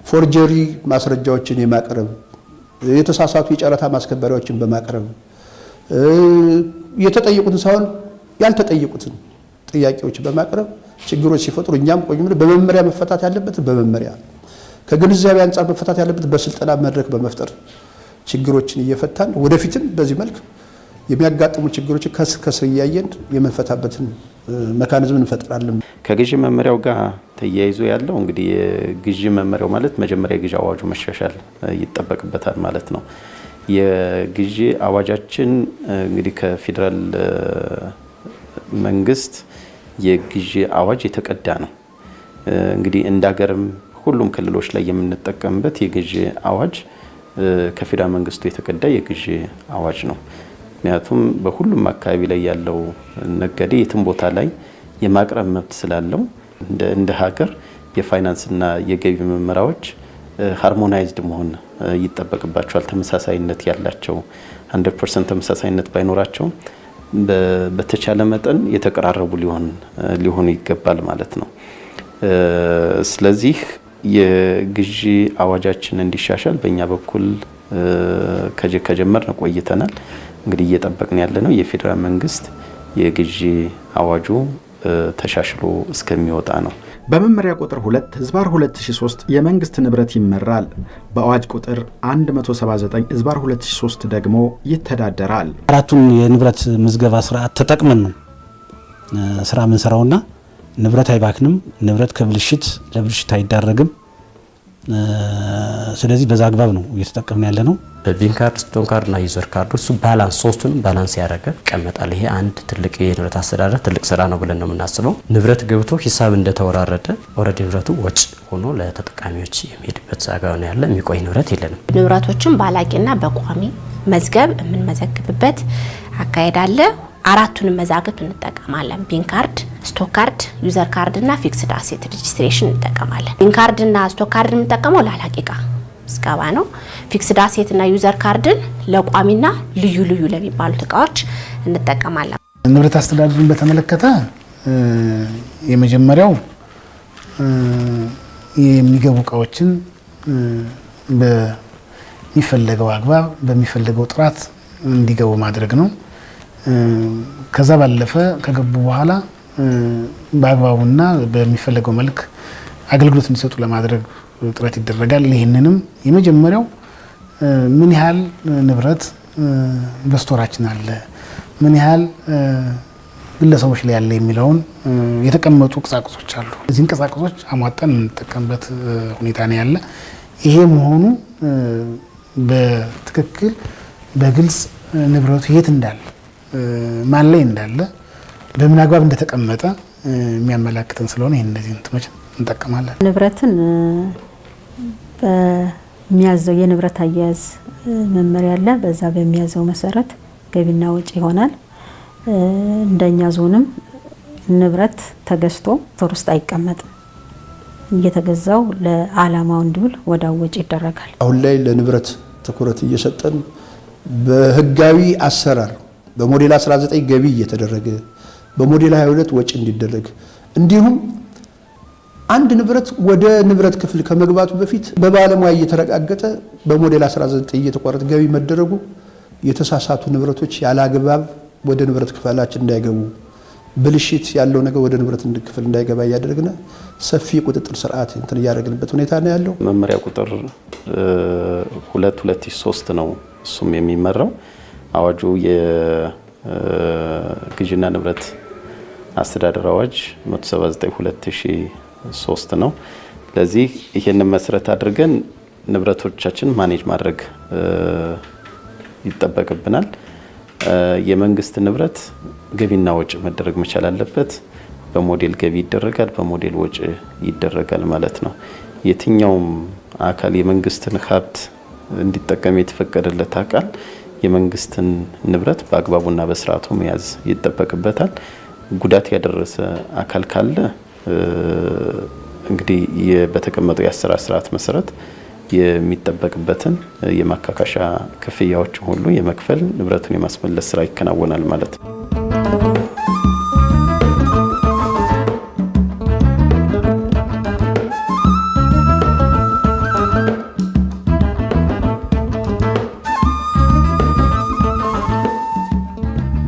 ፎርጀሪ ማስረጃዎችን የማቅረብ፣ የተሳሳቱ የጨረታ ማስከበሪያዎችን በማቅረብ የተጠየቁትን ሳይሆን ያልተጠየቁትን ጥያቄዎች በማቅረብ ችግሮች ሲፈጥሩ እኛም ቆይም በመመሪያ መፈታት ያለበት በመመሪያ ከግንዛቤ አንጻር መፈታት ያለበት በስልጠና መድረክ በመፍጠር ችግሮችን እየፈታን ወደፊትም በዚህ መልክ የሚያጋጥሙ ችግሮች ከስር እያየን የምንፈታበትን መካኒዝም እንፈጥራለን። ከግዢ መመሪያው ጋር ተያይዞ ያለው እንግዲህ የግዢ መመሪያው ማለት መጀመሪያ የግዢ አዋጁ መሻሻል ይጠበቅበታል ማለት ነው። የግዢ አዋጃችን እንግዲህ ከፌዴራል መንግስት የግዢ አዋጅ የተቀዳ ነው። እንግዲህ እንደ ሀገርም ሁሉም ክልሎች ላይ የምንጠቀምበት የግዢ አዋጅ ከፌዴራል መንግስቱ የተቀዳ የግዢ አዋጅ ነው። ምክንያቱም በሁሉም አካባቢ ላይ ያለው ነጋዴ የትም ቦታ ላይ የማቅረብ መብት ስላለው እንደ ሀገር የፋይናንስና የገቢ መመሪያዎች ሃርሞናይዝድ መሆን ይጠበቅባቸዋል። ተመሳሳይነት ያላቸው 100% ተመሳሳይነት ባይኖራቸው በተቻለ መጠን የተቀራረቡ ሊሆኑ ይገባል ማለት ነው። ስለዚህ የግዢ አዋጃችን እንዲሻሻል በእኛ በኩል ከጀመርን ቆይተናል። እንግዲህ እየጠበቅን ያለ ነው የፌዴራል መንግስት የግዢ አዋጁ ተሻሽሎ እስከሚወጣ ነው። በመመሪያ ቁጥር 2/2003 የመንግስት ንብረት ይመራል። በአዋጅ ቁጥር 179/2003 ደግሞ ይተዳደራል። አራቱን የንብረት ምዝገባ ስርዓት ተጠቅመን ነው ስራ የምንሰራውና ንብረት አይባክንም፣ ንብረት ለብልሽት አይዳረግም። ስለዚህ በዛ አግባብ ነው እየተጠቀምን ያለ ነው። ቢን ካርድ፣ ስቶን ካርድ እና ዩዘር ካርድ እሱ ባላንስ ሶስቱንም ባላንስ ያደረገ ይቀመጣል። ይሄ አንድ ትልቅ የንብረት አስተዳደር ትልቅ ስራ ነው ብለን ነው የምናስበው። ንብረት ገብቶ ሂሳብ እንደተወራረደ ኦልሬዲ ንብረቱ ወጭ ሆኖ ለተጠቃሚዎች የሚሄድበት አግባብ ነው ያለ። የሚቆይ ንብረት የለንም። ንብረቶችን ባላቂና በቋሚ መዝገብ የምንመዘግብበት አካሄድ አለ። አራቱንም መዛግብት እንጠቀማለን። ቢን ካርድ፣ ስቶክ ካርድ፣ ዩዘር ካርድ እና ፊክስድ አሴት ሬጂስትሬሽን እንጠቀማለን። ቢን ካርድ እና ስቶክ ካርድ የምንጠቀመው ለአላቂ ዕቃ ምዝገባ ነው። ፊክስድ አሴት እና ዩዘር ካርድን ለቋሚና ልዩ ለሚባሉት እቃዎች እንጠቀማለን። ንብረት አስተዳደርን በተመለከተ የመጀመሪያው የሚገቡ እቃዎችን በሚፈለገው አግባብ በሚፈለገው ጥራት እንዲገቡ ማድረግ ነው። ከዛ ባለፈ ከገቡ በኋላ በአግባቡና በሚፈለገው መልክ አገልግሎት እንዲሰጡ ለማድረግ ጥረት ይደረጋል። ይህንንም የመጀመሪያው ምን ያህል ንብረት በስቶራችን አለ፣ ምን ያህል ግለሰቦች ላይ ያለ የሚለውን የተቀመጡ ቅጻቅጾች አሉ። እዚህን ቅጻቅጾች አሟጠን የምንጠቀምበት ሁኔታ ነው ያለ። ይሄ መሆኑ በትክክል በግልጽ ንብረቱ የት እንዳለ ማን ላይ እንዳለ በምን አግባብ እንደተቀመጠ የሚያመላክተን ስለሆነ ይሄን እንደዚህ እንትመች እንጠቀማለን። ንብረትን በሚያዘው የንብረት አያያዝ መመሪያ አለ። በዛ በሚያዘው መሰረት ገቢና ወጪ ይሆናል። እንደኛ ዞንም ንብረት ተገዝቶ ስቶር ውስጥ አይቀመጥም። እየተገዛው ለዓላማው እንዲውል ወደ ወጪ ይደረጋል። አሁን ላይ ለንብረት ትኩረት እየሰጠን በህጋዊ አሰራር በሞዴል 19 ገቢ እየተደረገ በሞዴል 22 ወጪ እንዲደረግ እንዲሁም አንድ ንብረት ወደ ንብረት ክፍል ከመግባቱ በፊት በባለሙያ እየተረጋገጠ በሞዴል 19 እየተቋረጠ ገቢ መደረጉ የተሳሳቱ ንብረቶች ያላግባብ ወደ ንብረት ክፍላችን እንዳይገቡ ብልሽት ያለው ነገር ወደ ንብረት ክፍል እንዳይገባ እያደረግን ሰፊ ቁጥጥር ስርዓት እንትን ያደረግንበት ሁኔታ ነው ያለው። መመሪያ ቁጥር 2/2003 ነው እሱም የሚመራው አዋጁ የግዥና ንብረት አስተዳደር አዋጅ 179/2003 ነው። ለዚህ ይሄንን መሰረት አድርገን ንብረቶቻችን ማኔጅ ማድረግ ይጠበቅብናል። የመንግስት ንብረት ገቢና ወጪ መደረግ መቻል አለበት። በሞዴል ገቢ ይደረጋል፣ በሞዴል ወጪ ይደረጋል ማለት ነው። የትኛውም አካል የመንግስትን ሀብት እንዲጠቀም የተፈቀደለት አካል የመንግስትን ንብረት በአግባቡና በስርዓቱ መያዝ ይጠበቅበታል። ጉዳት ያደረሰ አካል ካለ እንግዲህ በተቀመጠው የአሰራር ስርዓት መሰረት የሚጠበቅበትን የማካካሻ ክፍያዎች ሁሉ የመክፈል ንብረቱን የማስመለስ ስራ ይከናወናል ማለት ነው።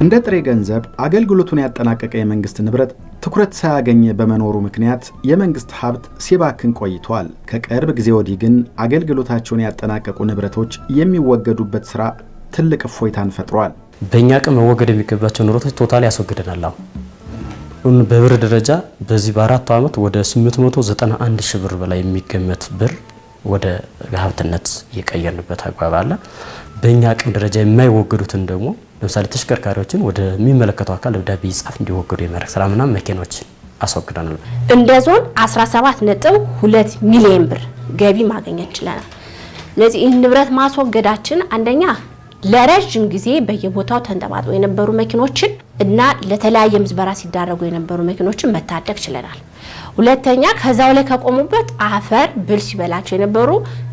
እንደ ጥሬ ገንዘብ አገልግሎቱን ያጠናቀቀ የመንግስት ንብረት ትኩረት ሳያገኝ በመኖሩ ምክንያት የመንግስት ሀብት ሲባክን ቆይቷል። ከቅርብ ጊዜ ወዲህ ግን አገልግሎታቸውን ያጠናቀቁ ንብረቶች የሚወገዱበት ስራ ትልቅ እፎይታን ፈጥሯል። በእኛ አቅም መወገድ የሚገባቸው ንብረቶች ቶታሊ ያስወግደናል። አሁን በብር ደረጃ በዚህ በ4 ዓመት ወደ 891 ሺህ ብር በላይ የሚገመት ብር ወደ ሀብትነት የቀየርንበት አግባብ አለ። በእኛ አቅም ደረጃ የማይወገዱትን ደግሞ ለምሳሌ ተሽከርካሪዎችን ወደሚመለከተው አካል ደብዳቤ ይጻፍ እንዲወገዱ የማድረግ ስራ ምናምን መኪኖችን አስወግደናል። እንደ ዞን 17.2 ሚሊዮን ብር ገቢ ማግኘት ችለናል። ስለዚህ ይህን ንብረት ማስወገዳችን አንደኛ ለረጅም ጊዜ በየቦታው ተንጠባጥበው የነበሩ መኪኖችን እና ለተለያየ ምዝበራ ሲዳረጉ የነበሩ መኪኖችን መታደግ ችለናል። ሁለተኛ ከዛው ላይ ከቆሙበት አፈር ብል ሲበላቸው የነበሩ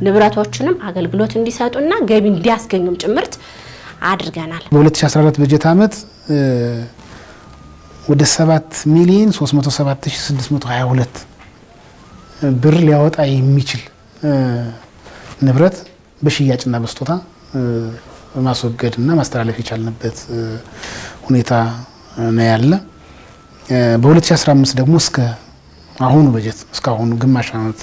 ንብረቶችንም አገልግሎት እንዲሰጡና ገቢ እንዲያስገኙም ጭምርት አድርገናል። በ2014 በጀት ዓመት ወደ 7,307,622 ብር ሊያወጣ የሚችል ንብረት በሽያጭና በስጦታ ማስወገድና ማስተላለፍ የቻልንበት ሁኔታ ነው ያለ። በ2015 ደግሞ እስከ አሁኑ በጀት እስካሁኑ ግማሽ ዓመት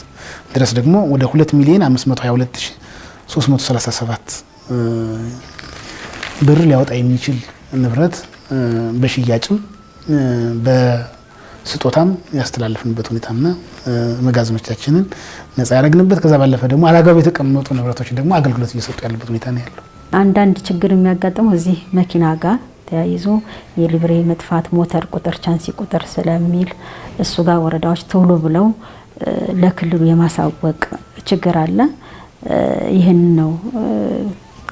ድረስ ደግሞ ወደ 2,522,337 ብር ሊያወጣ የሚችል ንብረት በሽያጭም በስጦታም ያስተላለፍንበት ሁኔታና መጋዘኖቻችንን ነፃ ያደረግንበት ከዛ ባለፈ ደግሞ አላግባብ የተቀመጡ ንብረቶች ደግሞ አገልግሎት እየሰጡ ያለበት ሁኔታ ነው ያለው። አንዳንድ ችግር የሚያጋጥመው እዚህ መኪና ጋር ተያይዞ የሊብሬ መጥፋት ሞተር ቁጥር ቻንሲ ቁጥር ስለሚል እሱ ጋር ወረዳዎች ቶሎ ብለው ለክልሉ የማሳወቅ ችግር አለ። ይህን ነው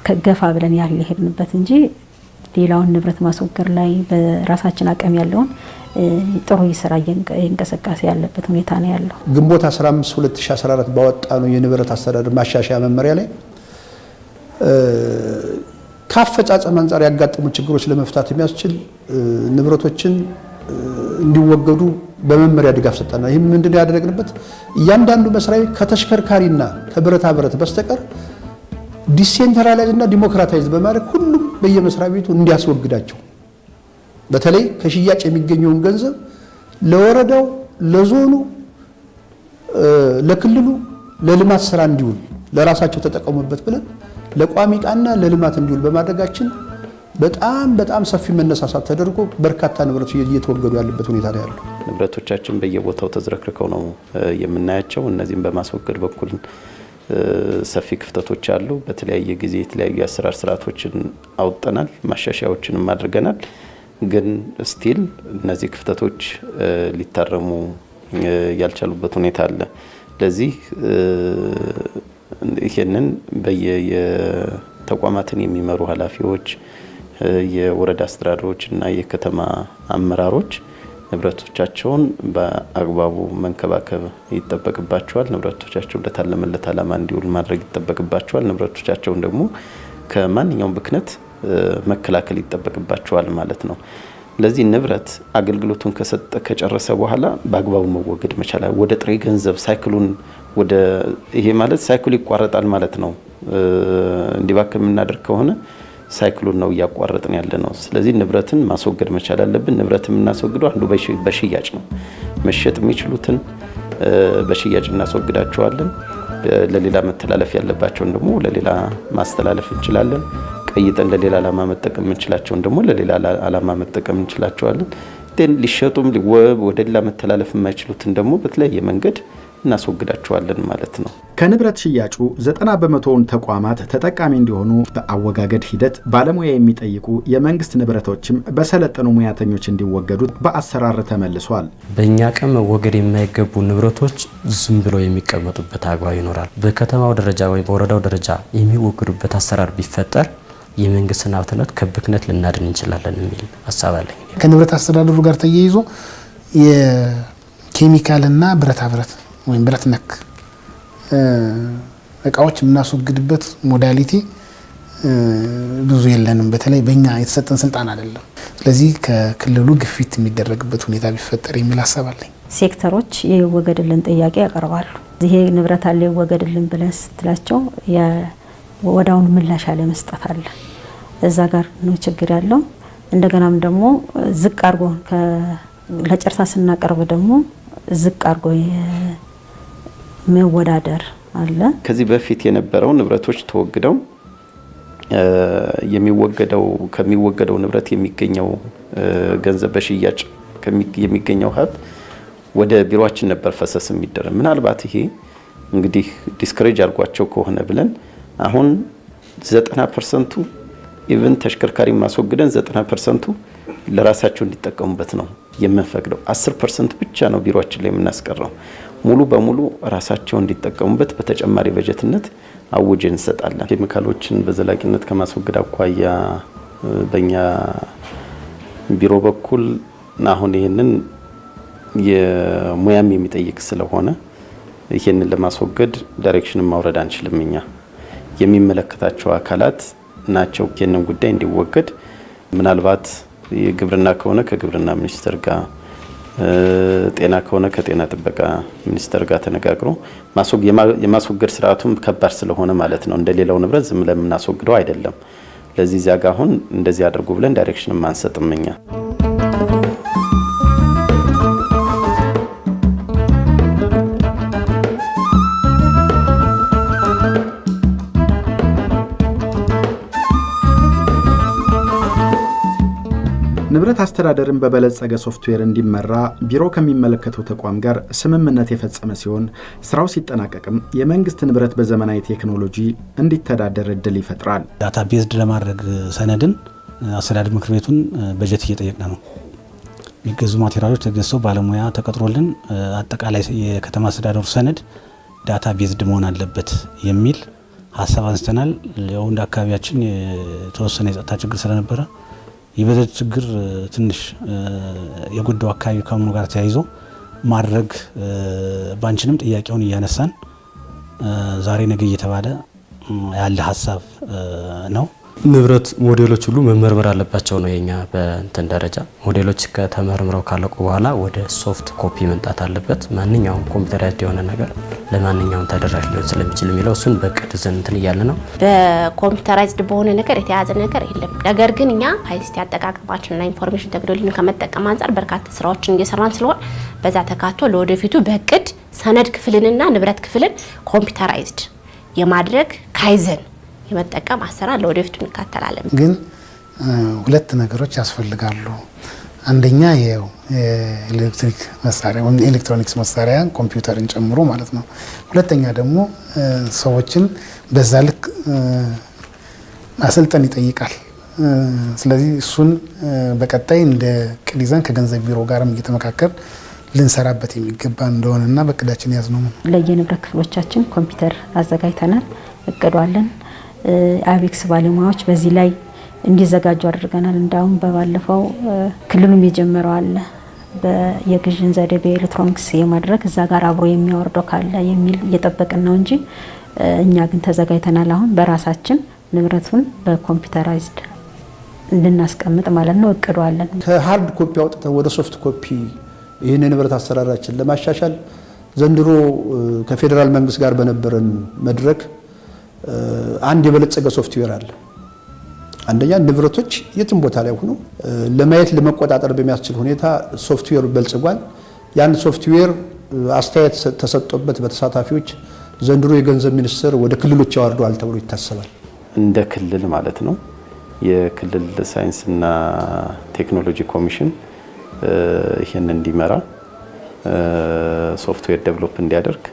ከገፋ ብለን ያህል ሄድንበት እንጂ ሌላውን ንብረት ማስወገድ ላይ በራሳችን አቅም ያለውን ጥሩ ስራ እንቅስቃሴ ያለበት ሁኔታ ነው ያለው። ግንቦት 15 2014 ባወጣ ነው የንብረት አስተዳደር ማሻሻያ መመሪያ ላይ ካፈጻጸም አንፃር ያጋጠሙ ችግሮች ለመፍታት የሚያስችል ንብረቶችን እንዲወገዱ በመመሪያ ድጋፍ ሰጠና ይሄ ምንድነው ያደረግንበት እያንዳንዱ መስሪያ ቤት ከተሽከርካሪና ከብረታ ብረት በስተቀር ዲሴንትራላይዝ እና ዲሞክራታይዝ በማድረግ ሁሉም በየመስሪያ ቤቱ እንዲያስወግዳቸው በተለይ ከሽያጭ የሚገኘውን ገንዘብ ለወረዳው፣ ለዞኑ፣ ለክልሉ ለልማት ስራ እንዲውል ለራሳቸው ተጠቀሙበት ብለን ለቋሚ ዕቃና ለልማት እንዲውል በማድረጋችን በጣም ሰፊ መነሳሳት ተደርጎ በርካታ ንብረቶች እየተወገዱ ያለበት ሁኔታ ነው ያለው። ንብረቶቻችን በየቦታው ተዝረክርከው ነው የምናያቸው። እነዚህም በማስወገድ በኩል ሰፊ ክፍተቶች አሉ። በተለያየ ጊዜ የተለያዩ የአሰራር ስርዓቶችን አውጥተናል፣ ማሻሻያዎችንም አድርገናል። ግን ስቲል እነዚህ ክፍተቶች ሊታረሙ ያልቻሉበት ሁኔታ አለ። ለዚህ ይሄንን በየተቋማትን የሚመሩ ኃላፊዎች፣ የወረዳ አስተዳደሮች እና የከተማ አመራሮች ንብረቶቻቸውን በአግባቡ መንከባከብ ይጠበቅባቸዋል። ንብረቶቻቸው ለታለመለት ዓላማ እንዲውል ማድረግ ይጠበቅባቸዋል። ንብረቶቻቸውን ደግሞ ከማንኛውም ብክነት መከላከል ይጠበቅባቸዋል ማለት ነው። ለዚህ ንብረት አገልግሎቱን ከጨረሰ በኋላ በአግባቡ መወገድ መቻል ወደ ጥሬ ገንዘብ ሳይክሉን ወደ ይሄ ማለት ሳይክሉ ይቋረጣል ማለት ነው። እንዲባክን የምናደርግ ከሆነ ሳይክሉን ነው እያቋረጥን ያለ ነው። ስለዚህ ንብረትን ማስወገድ መቻል አለብን። ንብረትን የምናስወግደው አንዱ በሽያጭ ነው። መሸጥ የሚችሉትን በሽያጭ እናስወግዳቸዋለን። ለሌላ መተላለፍ ያለባቸውን ደግሞ ለሌላ ማስተላለፍ እንችላለን። ቀይጠን ለሌላ ዓላማ መጠቀም እንችላቸውን ደግሞ ለሌላ ዓላማ መጠቀም እንችላቸዋለን። ሊሸጡም ወደ ሌላ መተላለፍ የማይችሉትን ደግሞ በተለያየ መንገድ እናስወግዳቸዋለን ማለት ነው። ከንብረት ሽያጩ 90 በመቶውን ተቋማት ተጠቃሚ እንዲሆኑ በአወጋገድ ሂደት ባለሙያ የሚጠይቁ የመንግስት ንብረቶችም በሰለጠኑ ሙያተኞች እንዲወገዱ በአሰራር ተመልሷል። በእኛ ቀን መወገድ የማይገቡ ንብረቶች ዝም ብለው የሚቀመጡበት አግባብ ይኖራል። በከተማው ደረጃ ወይም በወረዳው ደረጃ የሚወገዱበት አሰራር ቢፈጠር የመንግስትን ሀብትነት ከብክነት ልናድን እንችላለን የሚል ሀሳብ አለኝ። ከንብረት አስተዳደሩ ጋር ተያይዞ የኬሚካልና ብረታ ብረት ወይም ብረት ነክ እቃዎች የምናስወግድበት ሞዳሊቲ ብዙ የለንም። በተለይ በእኛ የተሰጠን ስልጣን አይደለም። ስለዚህ ከክልሉ ግፊት የሚደረግበት ሁኔታ ቢፈጠር የሚል ሀሳብ አለኝ። ሴክተሮች የወገድልን ጥያቄ ያቀርባሉ። ይሄ ንብረት አለ ይወገድልን ብለን ስትላቸው ወዳውን ምላሽ አለ መስጠት አለ። እዛ ጋር ነው ችግር ያለው። እንደገናም ደግሞ ዝቅ አርጎ ለጨርሳ ስናቀርብ ደግሞ ዝቅ አርጎ መወዳደር አለ። ከዚህ በፊት የነበረው ንብረቶች ተወግደው ከሚወገደው ንብረት የሚገኘው ገንዘብ በሽያጭ የሚገኘው ሀብት ወደ ቢሮአችን ነበር ፈሰስ የሚደረግ። ምናልባት ይሄ እንግዲህ ዲስከሬጅ አድርጓቸው ከሆነ ብለን አሁን 90% ኢቭን ተሽከርካሪ ማስወግደን 90% ለራሳቸው እንዲጠቀሙበት ነው የምንፈቅደው። 10% ብቻ ነው ቢሮአችን ላይ የምናስቀረው። ሙሉ በሙሉ ራሳቸው እንዲጠቀሙበት በተጨማሪ በጀትነት አውጀን እንሰጣለን። ኬሚካሎችን በዘላቂነት ከማስወገድ አኳያ በእኛ ቢሮ በኩል አሁን ይህንን የሙያም የሚጠይቅ ስለሆነ ይህንን ለማስወገድ ዳይሬክሽን ማውረድ አንችልም። እኛ የሚመለከታቸው አካላት ናቸው ይህንን ጉዳይ እንዲወገድ። ምናልባት የግብርና ከሆነ ከግብርና ሚኒስቴር ጋር፣ ጤና ከሆነ ከጤና ጥበቃ ሚኒስቴር ጋር ተነጋግሮ የማስወገድ ስርዓቱም ከባድ ስለሆነ ማለት ነው። እንደሌላው ንብረት ዝም ብለን የምናስወግደው አይደለም። ለዚህ ዚያ ጋር አሁን እንደዚህ አድርጉ ብለን ዳይሬክሽን አንሰጥም እኛ። ንብረት አስተዳደርን በበለጸገ ሶፍትዌር እንዲመራ ቢሮ ከሚመለከተው ተቋም ጋር ስምምነት የፈጸመ ሲሆን ስራው ሲጠናቀቅም የመንግስት ንብረት በዘመናዊ ቴክኖሎጂ እንዲተዳደር እድል ይፈጥራል። ዳታ ቤዝድ ለማድረግ ሰነድን አስተዳደር ምክር ቤቱን በጀት እየጠየቅን ነው። የሚገዙ ማቴሪያሎች ተገዝተው ባለሙያ ተቀጥሮልን አጠቃላይ የከተማ አስተዳደሩ ሰነድ ዳታ ቤዝድ መሆን አለበት የሚል ሀሳብ አንስተናል። ያው እንደ አካባቢያችን የተወሰነ የጸጥታ ችግር ስለነበረ የበጀት ችግር ትንሽ የጉዳዩ አካባቢ ከመሆኑ ጋር ተያይዞ ማድረግ ባንችልም ጥያቄውን እያነሳን ዛሬ ነገ እየተባለ ያለ ሀሳብ ነው። ንብረት ሞዴሎች ሁሉ መመርመር አለባቸው ነው የኛ በእንትን ደረጃ። ሞዴሎች ከተመርምረው ካለቁ በኋላ ወደ ሶፍት ኮፒ መምጣት አለበት። ማንኛውም ኮምፒውተራይዝድ የሆነ ነገር ለማንኛውም ተደራሽ ሊሆን ስለሚችል የሚለው እሱን በቅድ እንትን እያለ ነው። በኮምፒውተራይዝድ በሆነ ነገር የተያዘ ነገር የለም። ነገር ግን እኛ አይሲቲ አጠቃቀማችንና ኢንፎርሜሽን ቴክኖሎጂን ከመጠቀም አንጻር በርካታ ስራዎችን እየሰራን ስለሆነ በዛ ተካቶ ለወደፊቱ በቅድ ሰነድ ክፍልንና ንብረት ክፍልን ኮምፒውተራይዝድ የማድረግ ካይዘን የመጠቀም አሰራር ለወደፊቱ እንከተላለን። ግን ሁለት ነገሮች ያስፈልጋሉ። አንደኛ የኤሌክትሪክ መሳሪያ ወይም ኤሌክትሮኒክስ መሳሪያ ኮምፒውተርን ጨምሮ ማለት ነው። ሁለተኛ ደግሞ ሰዎችን በዛ ልክ ማሰልጠን ይጠይቃል። ስለዚህ እሱን በቀጣይ እንደ ቅድ ይዘን ከገንዘብ ቢሮ ጋርም እየተመካከር ልንሰራበት የሚገባ እንደሆነና በቅዳችን ያዝነው ነው። ለየንብረት ክፍሎቻችን ኮምፒውተር አዘጋጅተናል፣ እቅዷለን። አቤክስ ባለሙያዎች በዚህ ላይ እንዲዘጋጁ አድርገናል። እንዳውም በባለፈው ክልሉም የጀመረው አለ የግዥን ዘዴ በኤሌክትሮኒክስ የማድረግ እዛ ጋር አብሮ የሚያወርደው ካለ የሚል እየጠበቅን ነው እንጂ እኛ ግን ተዘጋጅተናል። አሁን በራሳችን ንብረቱን በኮምፒውተራይዝድ እንድናስቀምጥ ማለት ነው እቅዷለን። ከሃርድ ኮፒ አውጥተን ወደ ሶፍት ኮፒ ይህን የንብረት አሰራራችን ለማሻሻል ዘንድሮ ከፌዴራል መንግስት ጋር በነበረን መድረክ አንድ የበለጸገ ሶፍትዌር አለ። አንደኛ ንብረቶች የትም ቦታ ላይ ሆኖ ለማየት ለመቆጣጠር በሚያስችል ሁኔታ ሶፍትዌር በልጽጓል። ያን ሶፍትዌር አስተያየት ተሰጥቶበት በተሳታፊዎች ዘንድሮ የገንዘብ ሚኒስቴር ወደ ክልሎች ያወርደዋል ተብሎ ይታሰባል። እንደ ክልል ማለት ነው። የክልል ሳይንስና ቴክኖሎጂ ኮሚሽን ይህን እንዲመራ ሶፍትዌር ዴቨሎፕ እንዲያደርግ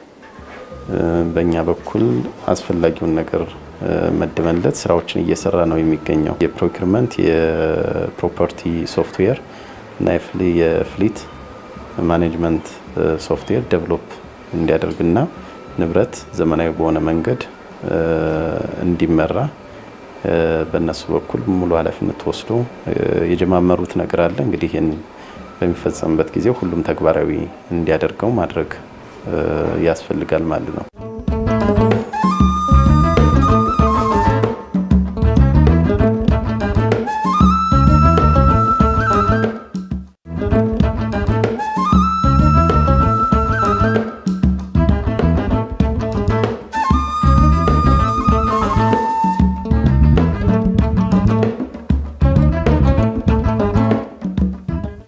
በእኛ በኩል አስፈላጊውን ነገር መድበንለት ስራዎችን እየሰራ ነው የሚገኘው። የፕሮኪርመንት የፕሮፐርቲ ሶፍትዌር እና የፍሊት ማኔጅመንት ሶፍትዌር ዴቨሎፕ እንዲያደርግና ንብረት ዘመናዊ በሆነ መንገድ እንዲመራ በእነሱ በኩል ሙሉ ኃላፊነት ወስዶ የጀማመሩት ነገር አለ። እንግዲህ ይህን በሚፈጸምበት ጊዜ ሁሉም ተግባራዊ እንዲያደርገው ማድረግ ያስፈልጋል ማለት ነው።